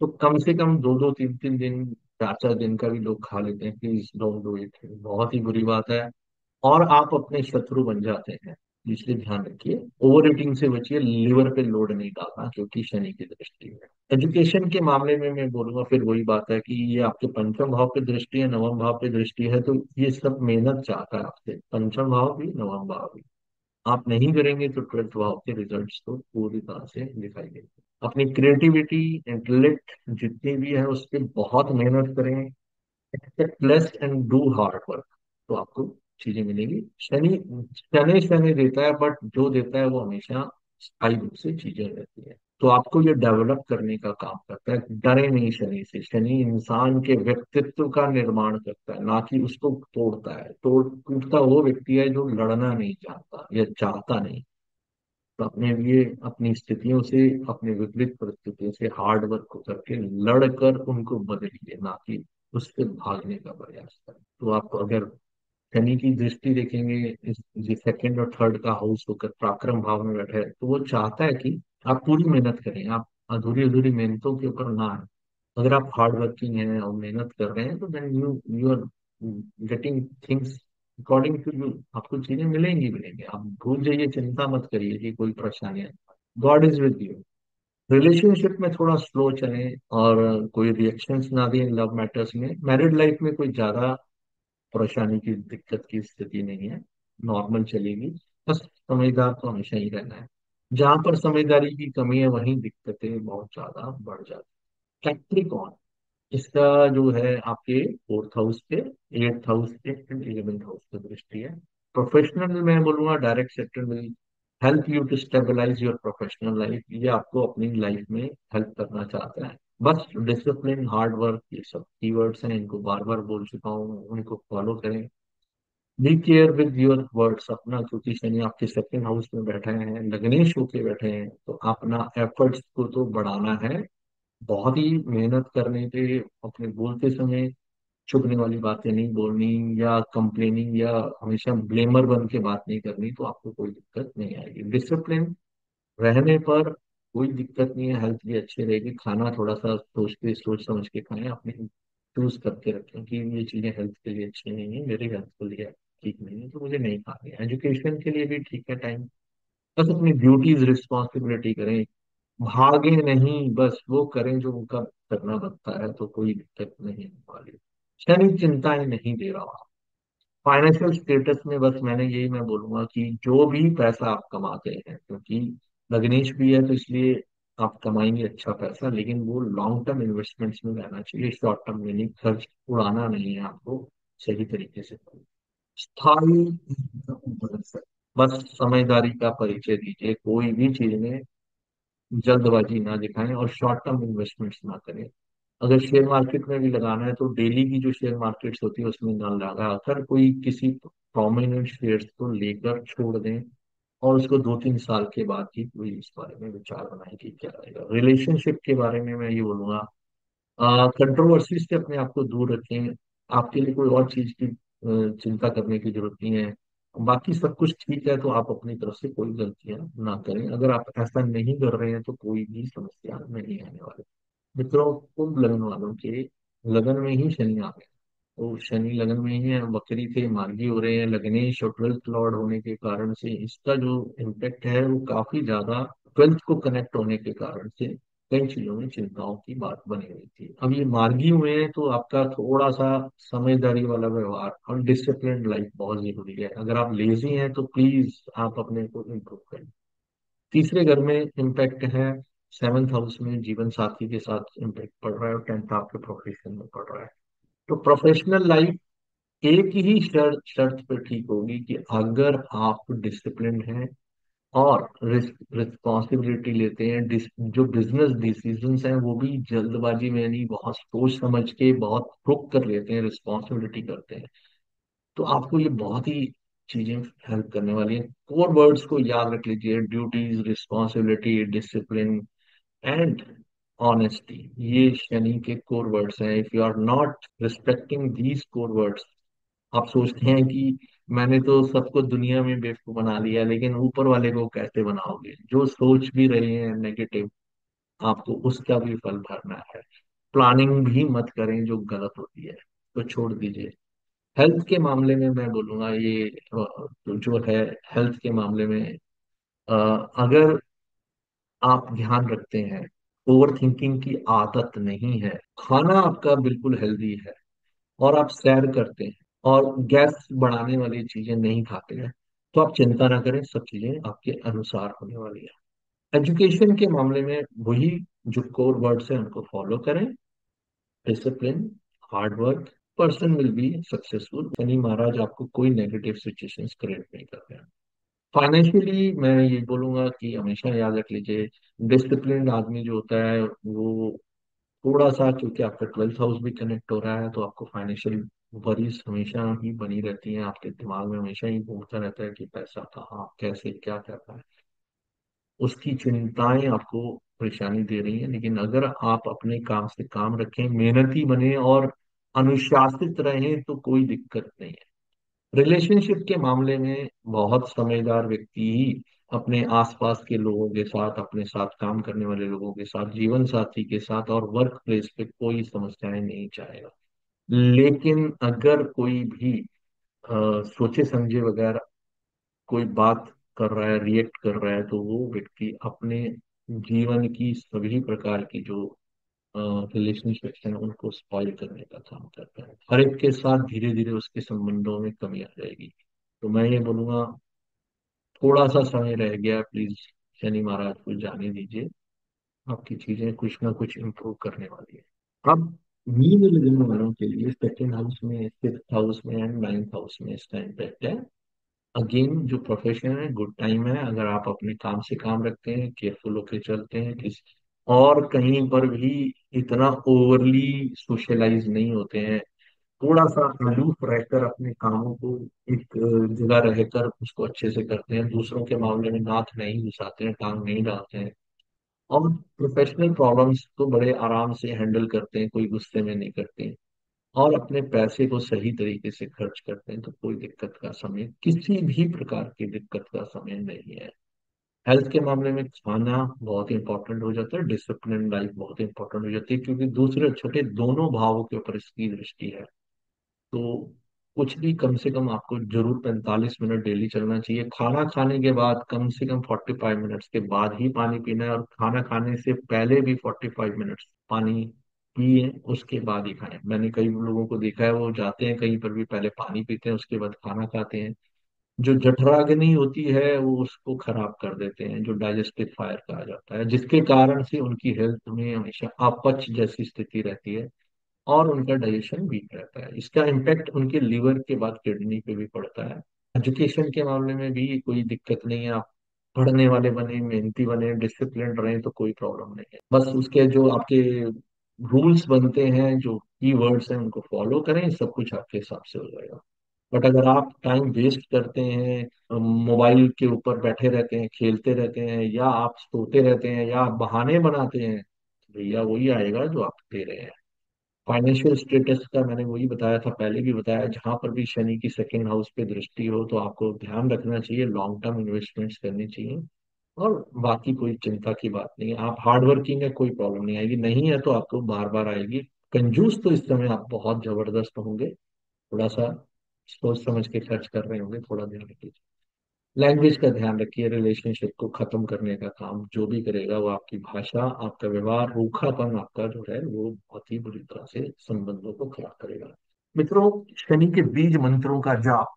तो कम से कम दो दो तीन तीन दिन, चार चार दिन का भी लोग खा लेते हैं। प्लीज डोंट डू इट, बहुत ही बुरी बात है, और आप अपने शत्रु बन जाते हैं। इसलिए ध्यान रखिए, ओवर ईटिंग से बचिए, लिवर पे लोड नहीं डालना, क्योंकि शनि की दृष्टि है। एजुकेशन के मामले में मैं बोलूंगा, फिर वही बात है कि ये आपके पंचम भाव पे दृष्टि है, नवम भाव पे दृष्टि है, तो ये सब मेहनत चाहता है आपसे, पंचम भाव भी, नवम भाव भी। आप नहीं करेंगे तो ट्वेल्थ भाव के रिजल्ट्स तो पूरी तरह से दिखाई देंगे। अपनी क्रिएटिविटी, इंटेलेक्ट जितनी भी है उस पर बहुत मेहनत करें, accept less and do hard work, तो आपको चीजें मिलेंगी। शनि शनि शनि देता है, बट जो देता है वो हमेशा स्थायी रूप से चीजें रहती है। तो आपको ये डेवलप करने का काम करता है। डरे नहीं शनि से। शनि इंसान के व्यक्तित्व का निर्माण करता है, ना कि उसको तोड़ता है। टूटता वो व्यक्ति है जो लड़ना नहीं चाहता या चाहता नहीं। तो अपने लिए, अपनी स्थितियों से, अपने विपरीत परिस्थितियों से हार्ड वर्क करके लड़कर उनको बदलिए, ना कि उससे भागने का प्रयास करें। तो आप अगर शनि की दृष्टि देखेंगे, इस ये सेकंड और थर्ड का हाउस होकर पराक्रम भाव में बैठे है, तो वो चाहता है कि आप पूरी मेहनत करें, आप अधूरी अधूरी मेहनतों के ऊपर ना आए। अगर आप हार्ड वर्किंग हैं और मेहनत कर रहे हैं, तो then you you are getting things according to you. आपको चीजें मिलेंगी आप भूल जाइए, चिंता मत करिए कि कोई परेशानी है। God is with you. Relationship में थोड़ा स्लो चलें, और कोई रिएक्शंस ना दें लव मैटर्स में। मैरिड लाइफ में कोई ज्यादा परेशानी की दिक्कत की स्थिति नहीं है, नॉर्मल चलेगी। बस समझदार तो हमेशा ही रहना है। जहां पर समझदारी की कमी है वहीं दिक्कतें बहुत ज्यादा बढ़ जाती। कैप्रिकॉन, इसका जो है आपके फोर्थ हाउस पे, एट्थ हाउस पे एंड इलेवेंथ हाउस पे दृष्टि है। प्रोफेशनल में बोलूंगा डायरेक्ट सेक्टर में help you to stabilise your professional life, ये आपको अपनी लाइफ में हेल्प करना चाहता है। बस डिसिप्लिन, हार्ड वर्क, ये सब कीवर्ड्स हैं, इनको बार बार बोल चुका हूँ, उनको फॉलो करें। Be care with your words अपना, क्योंकि शनि आपके सेकंड हाउस में बैठे हैं, लग्नेश होके बैठे हैं, तो अपना एफर्ट्स को तो बढ़ाना है। बहुत ही मेहनत करने पे अपने बोलते समय चुभने वाली बातें नहीं बोलनी, या कंप्लेनिंग या हमेशा ब्लेमर बन के बात नहीं करनी, तो आपको कोई दिक्कत नहीं आएगी। डिसिप्लिन रहने पर कोई दिक्कत नहीं है, हेल्थ भी अच्छी रहेगी। खाना थोड़ा सा सोच समझ के खाएं, अपने चूज करके रखें कि ये चीजें हेल्थ के लिए अच्छी नहीं है, मेरी हेल्थ के लिए ठीक नहीं है, तो मुझे नहीं खानी है। एजुकेशन के लिए भी ठीक है टाइम। बस अपनी ड्यूटीज रिस्पॉन्सिबिलिटी करें, भागे नहीं, बस वो करें जो उनका करना बनता है, तो कोई दिक्कत नहीं होने वाली। शनि चिंताएं नहीं दे रहा। फाइनेंशियल स्टेटस में बस मैं बोलूंगा कि जो भी पैसा आप कमाते हैं, क्योंकि लग्नेश भी है तो इसलिए आप कमाएंगे अच्छा पैसा, लेकिन वो लॉन्ग टर्म इन्वेस्टमेंट्स में रहना चाहिए, शॉर्ट टर्म में नहीं। खर्च उड़ाना नहीं है आपको, सही तरीके से स्थायी। बस समझदारी का परिचय दीजिए, कोई भी चीज में जल्दबाजी ना दिखाएं और शॉर्ट टर्म इन्वेस्टमेंट्स ना करें। अगर शेयर मार्केट में भी लगाना है तो डेली की जो शेयर मार्केट्स होती है उसमें ना लगा कर कोई किसी प्रोमिनेंट शेयर्स को लेकर छोड़ दें, और उसको 2-3 साल के बाद ही कोई इस बारे में विचार बनाए कि क्या रहेगा। रिलेशनशिप के बारे में मैं ये बोलूंगा, कंट्रोवर्सी से अपने आप को दूर रखें। आपके लिए कोई और चीज की चिंता करने की जरूरत नहीं है। बाकी सब कुछ ठीक है, तो आप अपनी तरफ से कोई गलतियां ना करें। अगर आप ऐसा नहीं कर रहे हैं तो कोई भी समस्या नहीं आने वाली। मित्रों, कुंभ लग्न वालों के लगन में ही शनि आ गया, तो शनि लगन में ही है, वक्री थे, मार्गी हो रहे हैं। लग्नेश और ट्वेल्थ लॉर्ड होने के कारण से इसका जो इम्पेक्ट है वो काफी ज्यादा, ट्वेल्थ को कनेक्ट होने के कारण से कई चीजों में चिंताओं की बात बनी हुई थी। अब ये मार्गी हुए हैं तो आपका थोड़ा सा समझदारी वाला व्यवहार और डिसिप्लिन लाइफ बहुत जरूरी है। अगर आप लेजी हैं तो प्लीज आप अपने को इम्प्रूव करें। तीसरे घर में इम्पैक्ट है, सेवंथ हाउस में जीवन साथी के साथ इम्पैक्ट पड़ रहा है, और टेंथ आपके प्रोफेशन में पड़ रहा है। तो प्रोफेशनल लाइफ एक ही शर्त शर्त पर ठीक होगी कि अगर आप डिसिप्लिन हैं और रिस्पॉन्सिबिलिटी लेते हैं, जो बिजनेस डिसीजंस हैं वो भी जल्दबाजी में नहीं, बहुत सोच समझ के बहुत रुक कर लेते हैं, रिस्पॉन्सिबिलिटी करते हैं, तो आपको ये बहुत ही चीजें हेल्प करने वाली हैं। कोर वर्ड्स को याद रख लीजिए, duties, responsibility, discipline and honesty, ये शनि के कोर वर्ड्स हैं। If you are not respecting these core words, आप सोचते हैं कि मैंने तो सबको दुनिया में बेवकूफ बना लिया, लेकिन ऊपर वाले को कैसे बनाओगे? जो सोच भी रहे हैं नेगेटिव, आपको उसका भी फल भरना है। प्लानिंग भी मत करें जो गलत होती है, तो छोड़ दीजिए। हेल्थ के मामले में मैं बोलूंगा ये जो है, हेल्थ के मामले में अ, अगर आप ध्यान रखते हैं, ओवर थिंकिंग की आदत नहीं है, खाना आपका बिल्कुल हेल्दी है, और आप सैर करते हैं और गैस बढ़ाने वाली चीजें नहीं खाते हैं, तो आप चिंता ना करें, सब चीजें आपके अनुसार होने वाली है। एजुकेशन के मामले में वही जो कोर वर्ड्स हैं उनको फॉलो करें, discipline, hard work, person will be successful. Shani Maharaj आपको कोई नेगेटिव सिचुएशंस क्रिएट नहीं कर रहे हैं। फाइनेंशियली मैं ये बोलूंगा कि हमेशा याद रख लीजिए, डिसिप्लिन आदमी जो होता है वो थोड़ा सा, क्योंकि आपका ट्वेल्थ हाउस भी कनेक्ट हो रहा है, तो आपको फाइनेंशियल वरीज हमेशा ही बनी रहती हैं, आपके दिमाग में हमेशा ही घूमता रहता है कि पैसा कहाँ कैसे क्या करना है। उसकी चिंताएं आपको परेशानी दे रही हैं, लेकिन अगर आप अपने काम से काम रखें, मेहनती बने और अनुशासित रहें, तो कोई दिक्कत नहीं है। रिलेशनशिप के मामले में बहुत समझदार व्यक्ति ही अपने आसपास के लोगों के साथ, अपने साथ काम करने वाले लोगों के साथ, जीवन साथी के साथ और वर्क प्लेस पे कोई समस्याएं नहीं चाहेगा। लेकिन अगर कोई भी सोचे समझे वगैरह कोई बात कर रहा है, रिएक्ट कर रहा है, तो वो व्यक्ति अपने जीवन की सभी प्रकार की जो रिलेशनशिप्स हैं उनको स्पॉइल करने का काम करता है। हर एक के साथ धीरे धीरे उसके संबंधों में कमी आ जाएगी। तो मैं ये बोलूंगा, थोड़ा सा समय रह गया, प्लीज शनि महाराज को जाने दीजिए। आपकी चीजें कुछ ना कुछ इम्प्रूव करने वाली है। अब नींद लगने वालों के लिए सेकेंड हाउस में, फिफ्थ हाउस में एंड नाइन्थ हाउस में इसका इम्पैक्ट है। अगेन जो प्रोफेशन है, गुड टाइम है अगर आप अपने काम से काम रखते हैं, केयरफुल होके चलते हैं, किस और कहीं पर भी इतना ओवरली सोशलाइज नहीं होते हैं, थोड़ा सा अलूफ रहकर अपने कामों को एक जगह रहकर उसको अच्छे से करते हैं, दूसरों के मामले में नाक नहीं घुसाते हैं, टांग नहीं डालते हैं, और प्रोफेशनल प्रॉब्लम्स को बड़े आराम से हैंडल करते हैं, कोई गुस्से में नहीं करते हैं, और अपने पैसे को सही तरीके से खर्च करते हैं, तो कोई दिक्कत का समय, किसी भी प्रकार की दिक्कत का समय नहीं है। हेल्थ के मामले में खाना बहुत इंपॉर्टेंट हो जाता है, डिसिप्लिन लाइफ बहुत इंपॉर्टेंट हो जाती है, क्योंकि दूसरे छठे दोनों भावों के ऊपर इसकी दृष्टि है। तो कुछ भी कम से कम आपको जरूर 45 मिनट डेली चलना चाहिए। खाना खाने के बाद कम से कम 45 मिनट्स के बाद ही पानी पीना है, और खाना खाने से पहले भी 45 मिनट्स पानी पिए, उसके बाद ही खाएं। मैंने कई लोगों को देखा है, वो जाते हैं कहीं पर भी, पहले पानी पीते हैं उसके बाद खाना खाते हैं। जो जठराग्नि होती है वो उसको खराब कर देते हैं, जो डाइजेस्टिव फायर कहा जाता है, जिसके कारण से उनकी हेल्थ में हमेशा अपच जैसी स्थिति रहती है, और उनका डाइजेशन वीक रहता है। इसका इम्पैक्ट उनके लीवर के बाद किडनी पे भी पड़ता है। एजुकेशन के मामले में भी कोई दिक्कत नहीं है, आप पढ़ने वाले बने, मेहनती बने, डिसिप्लिन रहे, तो कोई प्रॉब्लम नहीं है। बस उसके जो आपके रूल्स बनते हैं, जो की वर्ड्स हैं, उनको फॉलो करें, सब कुछ आपके हिसाब से हो जाएगा। बट अगर आप टाइम वेस्ट करते हैं, मोबाइल के ऊपर बैठे रहते हैं, खेलते रहते हैं, या आप सोते रहते हैं, या आप बहाने बनाते हैं, तो भैया वही आएगा जो आप दे रहे हैं। फाइनेंशियल स्टेटस का मैंने वही बताया था, पहले भी बताया, जहां पर भी शनि की सेकंड हाउस पे दृष्टि हो तो आपको ध्यान रखना चाहिए, लॉन्ग टर्म इन्वेस्टमेंट्स करनी चाहिए। और बाकी कोई चिंता की बात नहीं है, आप हार्ड वर्किंग है, कोई प्रॉब्लम नहीं आएगी, नहीं है तो आपको बार बार आएगी। कंजूस तो इस समय आप बहुत जबरदस्त होंगे, थोड़ा सा सोच समझ के खर्च कर रहे होंगे, थोड़ा ध्यान रखिए। लैंग्वेज का ध्यान रखिए, रिलेशनशिप को खत्म करने का काम जो भी करेगा वो आपकी भाषा, आपका व्यवहार, रूखापन आपका जो है वो बहुत ही बुरी तरह से संबंधों को खराब करेगा। मित्रों, शनि के बीज मंत्रों का जाप,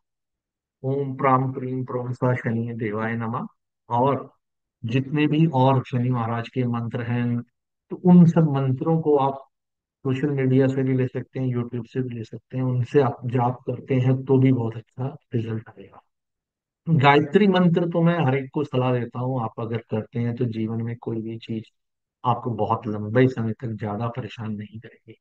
ओम प्राम प्रीम प्रोम सा शनि देवाय नमः, और जितने भी और शनि महाराज के मंत्र हैं, तो उन सब मंत्रों को आप सोशल मीडिया से भी ले सकते हैं, यूट्यूब से भी ले सकते हैं, उनसे आप जाप करते हैं तो भी बहुत अच्छा रिजल्ट आएगा। गायत्री मंत्र तो मैं हर एक को सलाह देता हूँ, आप अगर करते हैं तो जीवन में कोई भी चीज आपको बहुत लंबे समय तक ज्यादा परेशान नहीं करेगी।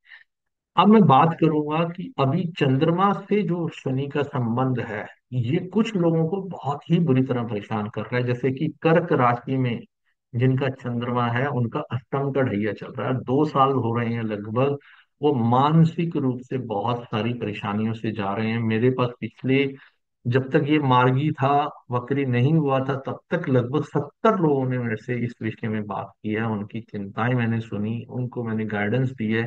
अब मैं बात करूंगा कि अभी चंद्रमा से जो शनि का संबंध है, ये कुछ लोगों को बहुत ही बुरी तरह परेशान कर रहा है। जैसे कि कर्क राशि में जिनका चंद्रमा है, उनका अष्टम का ढैया चल रहा है, 2 साल हो रहे हैं लगभग। वो मानसिक रूप से बहुत सारी परेशानियों से जा रहे हैं। मेरे पास पिछले, जब तक ये मार्गी था, वक्री नहीं हुआ था, तब तक लगभग 70 लोगों ने मेरे से इस विषय में बात की है, उनकी चिंताएं मैंने सुनी, उनको मैंने गाइडेंस दी है।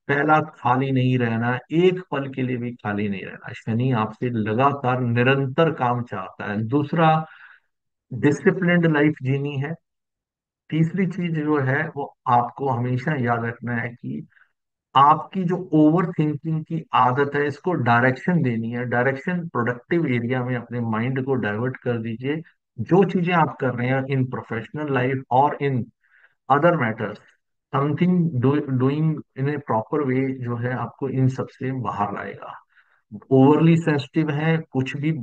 पहला, खाली नहीं रहना, एक पल के लिए भी खाली नहीं रहना, शनि आपसे लगातार निरंतर काम चाहता है। दूसरा, डिसिप्लिन्ड लाइफ जीनी है। तीसरी चीज जो है वो आपको हमेशा याद रखना है कि आपकी जो ओवर थिंकिंग की आदत है, इसको डायरेक्शन देनी है। डायरेक्शन प्रोडक्टिव एरिया में अपने माइंड को डाइवर्ट कर दीजिए। जो चीजें आप कर रहे हैं इन प्रोफेशनल लाइफ और in other matters, something doing in A proper way जो है आपको इन सब से बाहर लाएगा। ओवरली सेंसिटिव है, कुछ भी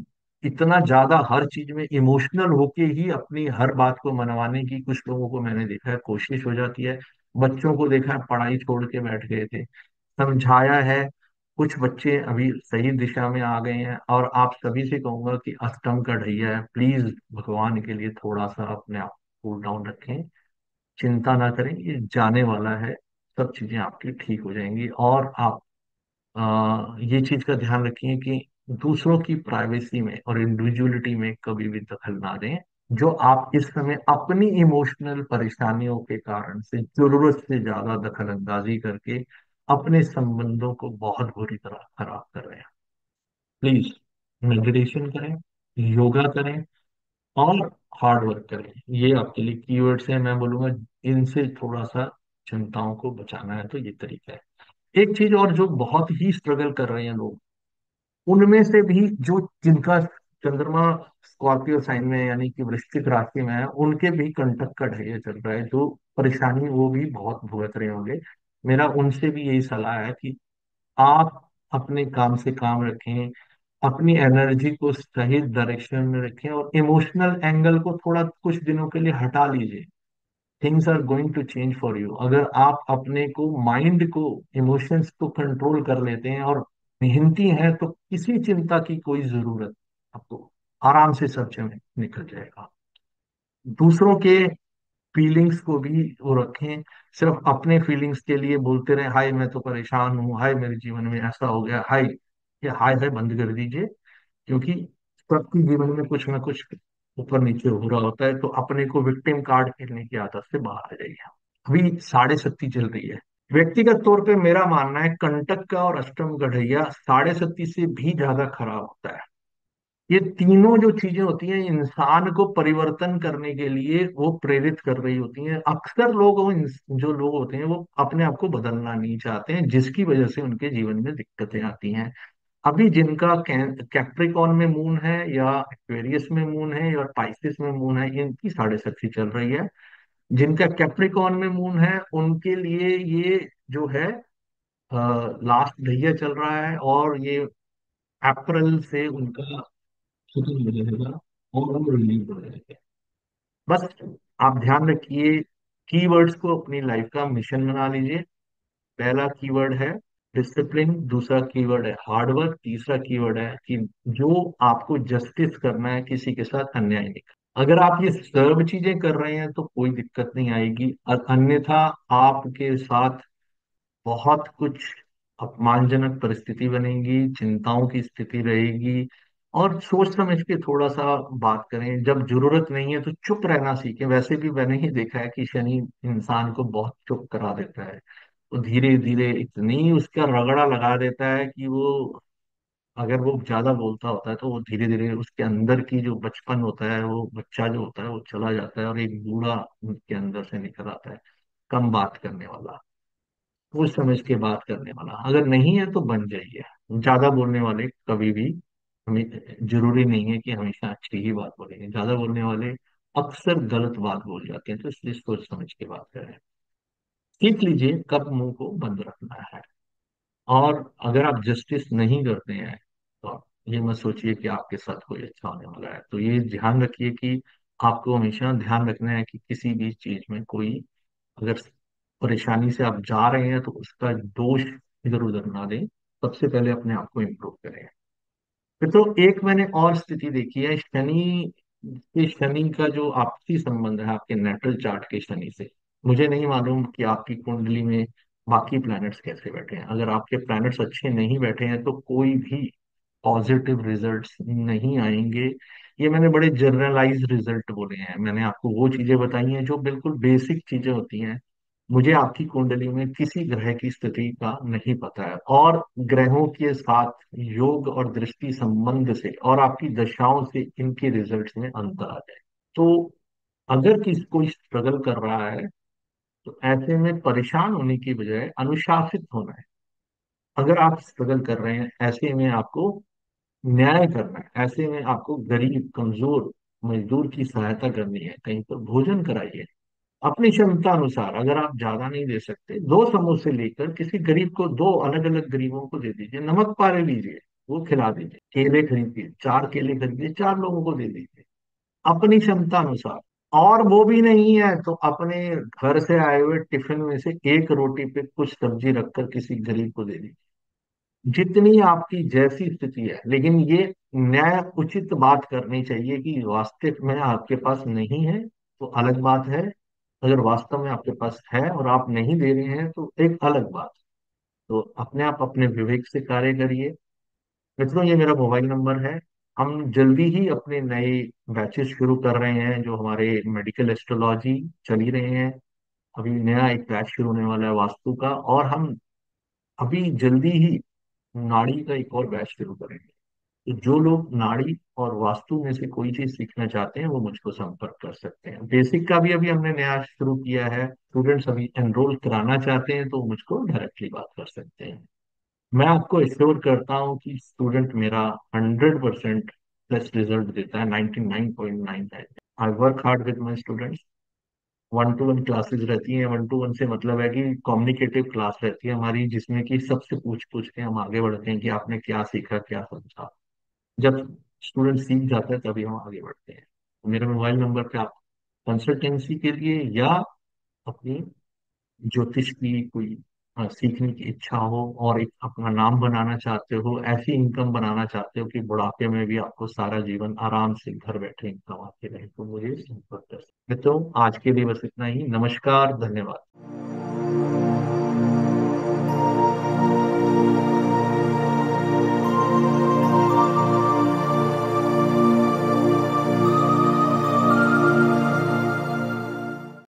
इतना ज्यादा हर चीज में इमोशनल होके ही अपनी हर बात को मनवाने की कुछ लोगों को मैंने देखा है कोशिश हो जाती है। बच्चों को देखा है पढ़ाई छोड़ के बैठ गए थे, समझाया है, कुछ बच्चे अभी सही दिशा में आ गए हैं। और आप सभी से कहूंगा कि अष्टम का ढैया है, प्लीज भगवान के लिए थोड़ा सा अपने आप को कूल डाउन रखें, चिंता ना करें, ये जाने वाला है, सब चीजें आपकी ठीक हो जाएंगी। और आप ये चीज का ध्यान रखिए कि दूसरों की प्राइवेसी में और इंडिविजुअलिटी में कभी भी दखल ना दें। जो आप इस समय अपनी इमोशनल परेशानियों के कारण से जरूरत से ज्यादा दखल अंदाजी करके अपने संबंधों को बहुत बुरी तरह खराब कर रहे हैं। प्लीज मेडिटेशन करें, योगा करें, और हार्ड वर्क करें। ये आपके लिए कीवर्ड्स हैं, मैं बोलूंगा इनसे थोड़ा सा चिंताओं को बचाना है तो ये तरीका है। एक चीज और जो बहुत ही स्ट्रगल कर रहे हैं लोग, उनमें से भी जो जिनका चंद्रमा स्कॉर्पियो साइन में यानी कि वृश्चिक राशि में है, उनके भी कंटक का ढैया चल रहा है, जो परेशानी वो भी बहुत भुगत रहे होंगे। मेरा उनसे भी यही सलाह है कि आप अपने काम से काम रखें, अपनी एनर्जी को सही डायरेक्शन में रखें और इमोशनल एंगल को थोड़ा कुछ दिनों के लिए हटा लीजिए। Things are going to change for you. अगर आप अपने को, माइंड को, इमोशंस को कंट्रोल कर लेते हैं और मेहनती हैं, तो किसी चिंता की कोई जरूरत, आपको आराम से सब जगह निकल जाएगा। दूसरों के फीलिंग्स को भी वो रखें। सिर्फ अपने फीलिंग्स के लिए बोलते रहे, हाय मैं तो परेशान हूँ, हाय मेरे जीवन में ऐसा हो गया, हाय, ये हाय है बंद कर दीजिए। क्योंकि सबके जीवन में कुछ ना कुछ ऊपर नीचे हो रहा होता है, तो अपने को विक्टिम कार्ड खेलने की आदत से बाहर आ जाइए। अभी साढ़े सत्ती चल रही है। व्यक्तिगत तौर पे मेरा मानना है कंटक का और अष्टम गढ़ैया साढ़े सत्ती से भी ज्यादा खराब होता है। ये तीनों जो चीजें होती हैं, इंसान को परिवर्तन करने के लिए वो प्रेरित कर रही होती हैं। अक्सर लोग जो लोग होते हैं वो अपने आप को बदलना नहीं चाहते हैं, जिसकी वजह से उनके जीवन में दिक्कतें आती हैं। अभी जिनका कैप्रिकॉन में मून है, या एक्वेरियस में मून है, या पाइसिस में मून है, इनकी साढ़े सत्ती चल रही है। जिनका कैप्रिकॉन में मून है उनके लिए ये जो है लास्ट ढैया चल रहा है, और ये अप्रैल से उनका खत्म हो जाएगा और वो रिलीव हो जाएगा। बस आप ध्यान रखिए, कीवर्ड्स को अपनी लाइफ का मिशन बना लीजिए। पहला कीवर्ड है डिसिप्लिन, दूसरा कीवर्ड है हार्डवर्क, तीसरा कीवर्ड है कि जो आपको जस्टिस करना है, किसी के साथ अन्याय नहीं करना। अगर आप ये सब चीजें कर रहे हैं तो कोई दिक्कत नहीं आएगी, और अन्यथा आपके साथ बहुत कुछ अपमानजनक परिस्थिति बनेगी, चिंताओं की स्थिति रहेगी। और सोच समझ के थोड़ा सा बात करें, जब जरूरत नहीं है तो चुप रहना सीखें। वैसे भी मैंने ही देखा है कि शनि इंसान को बहुत चुप करा देता है। तो धीरे धीरे इतनी उसका रगड़ा लगा देता है कि वो, अगर वो ज्यादा बोलता होता है तो वो धीरे धीरे उसके अंदर की जो बचपन होता है, वो बच्चा जो होता है वो चला जाता है, और एक बूढ़ा उसके अंदर से निकल आता है, कम बात करने वाला, सोच समझ के बात करने वाला। अगर नहीं है तो बन जाइए। ज्यादा बोलने वाले कभी भी, हमें जरूरी नहीं है कि हमेशा अच्छी ही बात बोलेंगे। ज्यादा बोलने वाले अक्सर गलत बात बोल जाते हैं, तो इसलिए सोच समझ के बात करें। सीख लीजिए कब मुंह को बंद रखना है। और अगर आप जस्टिस नहीं करते हैं तो आप ये मत सोचिए कि आपके साथ कोई अच्छा होने वाला है। तो ये ध्यान रखिए कि आपको हमेशा ध्यान रखना है कि किसी भी चीज में कोई, अगर परेशानी से आप जा रहे हैं तो उसका दोष इधर उधर ना दें। सबसे पहले अपने आप को इम्प्रूव करें। फिर तो एक मैंने और स्थिति देखी है, शनि का जो आपसी संबंध है आपके नेटल चार्ट के शनि से। मुझे नहीं मालूम कि आपकी कुंडली में बाकी प्लैनेट्स कैसे बैठे हैं। अगर आपके प्लैनेट्स अच्छे नहीं बैठे हैं तो कोई भी पॉजिटिव रिजल्ट्स नहीं आएंगे। ये मैंने बड़े जनरलाइज रिजल्ट बोले हैं, मैंने आपको वो चीजें बताई हैं जो बिल्कुल बेसिक चीजें होती हैं। मुझे आपकी कुंडली में किसी ग्रह की स्थिति का नहीं पता है, और ग्रहों के साथ योग और दृष्टि संबंध से और आपकी दशाओं से इनके रिजल्ट्स में अंतर आ जाए। तो अगर कोई स्ट्रगल कर रहा है तो ऐसे में परेशान होने की बजाय अनुशासित होना है। अगर आप स्ट्रगल कर रहे हैं, ऐसे में आपको न्याय करना है, ऐसे में आपको गरीब कमजोर मजदूर की सहायता करनी है, कहीं पर भोजन कराइए अपनी क्षमता अनुसार। अगर आप ज्यादा नहीं दे सकते, दो समोसे लेकर किसी गरीब को, दो अलग अलग गरीबों को दे दीजिए। नमक पारे लीजिए, वो खिला दीजिए। केले खरीदिए, चार केले खरीदिए, चार लोगों को दे दीजिए अपनी क्षमता अनुसार। और वो भी नहीं है तो अपने घर से आए हुए टिफिन में से एक रोटी पे कुछ सब्जी रखकर किसी गरीब को दे दीजिए। जितनी आपकी जैसी स्थिति है, लेकिन ये न्याय उचित बात करनी चाहिए कि वास्तविक में आपके पास नहीं है तो अलग बात है। अगर वास्तव में आपके पास है और आप नहीं दे रहे हैं तो एक अलग बात। तो अपने आप अपने विवेक से कार्य करिए। मित्रों, ये मेरा मोबाइल नंबर है। हम जल्दी ही अपने नए बैचेस शुरू कर रहे हैं, जो हमारे मेडिकल एस्ट्रोलॉजी चल ही रहे हैं। अभी नया एक बैच शुरू होने वाला है वास्तु का, और हम अभी जल्दी ही नाड़ी का एक और बैच शुरू करेंगे। तो जो लोग नाड़ी और वास्तु में से कोई चीज सीखना चाहते हैं वो मुझको संपर्क कर सकते हैं। बेसिक का भी अभी हमने नया शुरू किया है, स्टूडेंट्स अभी एनरोल कराना चाहते हैं तो मुझको डायरेक्टली बात कर सकते हैं। मैं आपको एश्योर करता हूँ कि स्टूडेंट मेरा 100% प्लस रिजल्ट देता है, 99.9 है। I work hard with my students. 1-to-1 classes रहती हैं। 1-to-1 से मतलब है कि कम्युनिकेटिव क्लास रहती है हमारी, जिसमें कि सबसे पूछ पूछ के हम आगे बढ़ते हैं कि आपने क्या सीखा, क्या समझा। जब स्टूडेंट सीख जाता है तभी हम आगे बढ़ते हैं। मेरे मोबाइल नंबर पे आप कंसल्टेंसी के लिए या अपनी ज्योतिष की कोई सीखने की इच्छा हो और एक अपना नाम बनाना चाहते हो, ऐसी इनकम बनाना चाहते हो कि बुढ़ापे में भी आपको सारा जीवन आराम से घर बैठे इनकम आती रहे, तो मुझे संपर्क कर सकते हो। आज के लिए बस इतना ही। नमस्कार, धन्यवाद।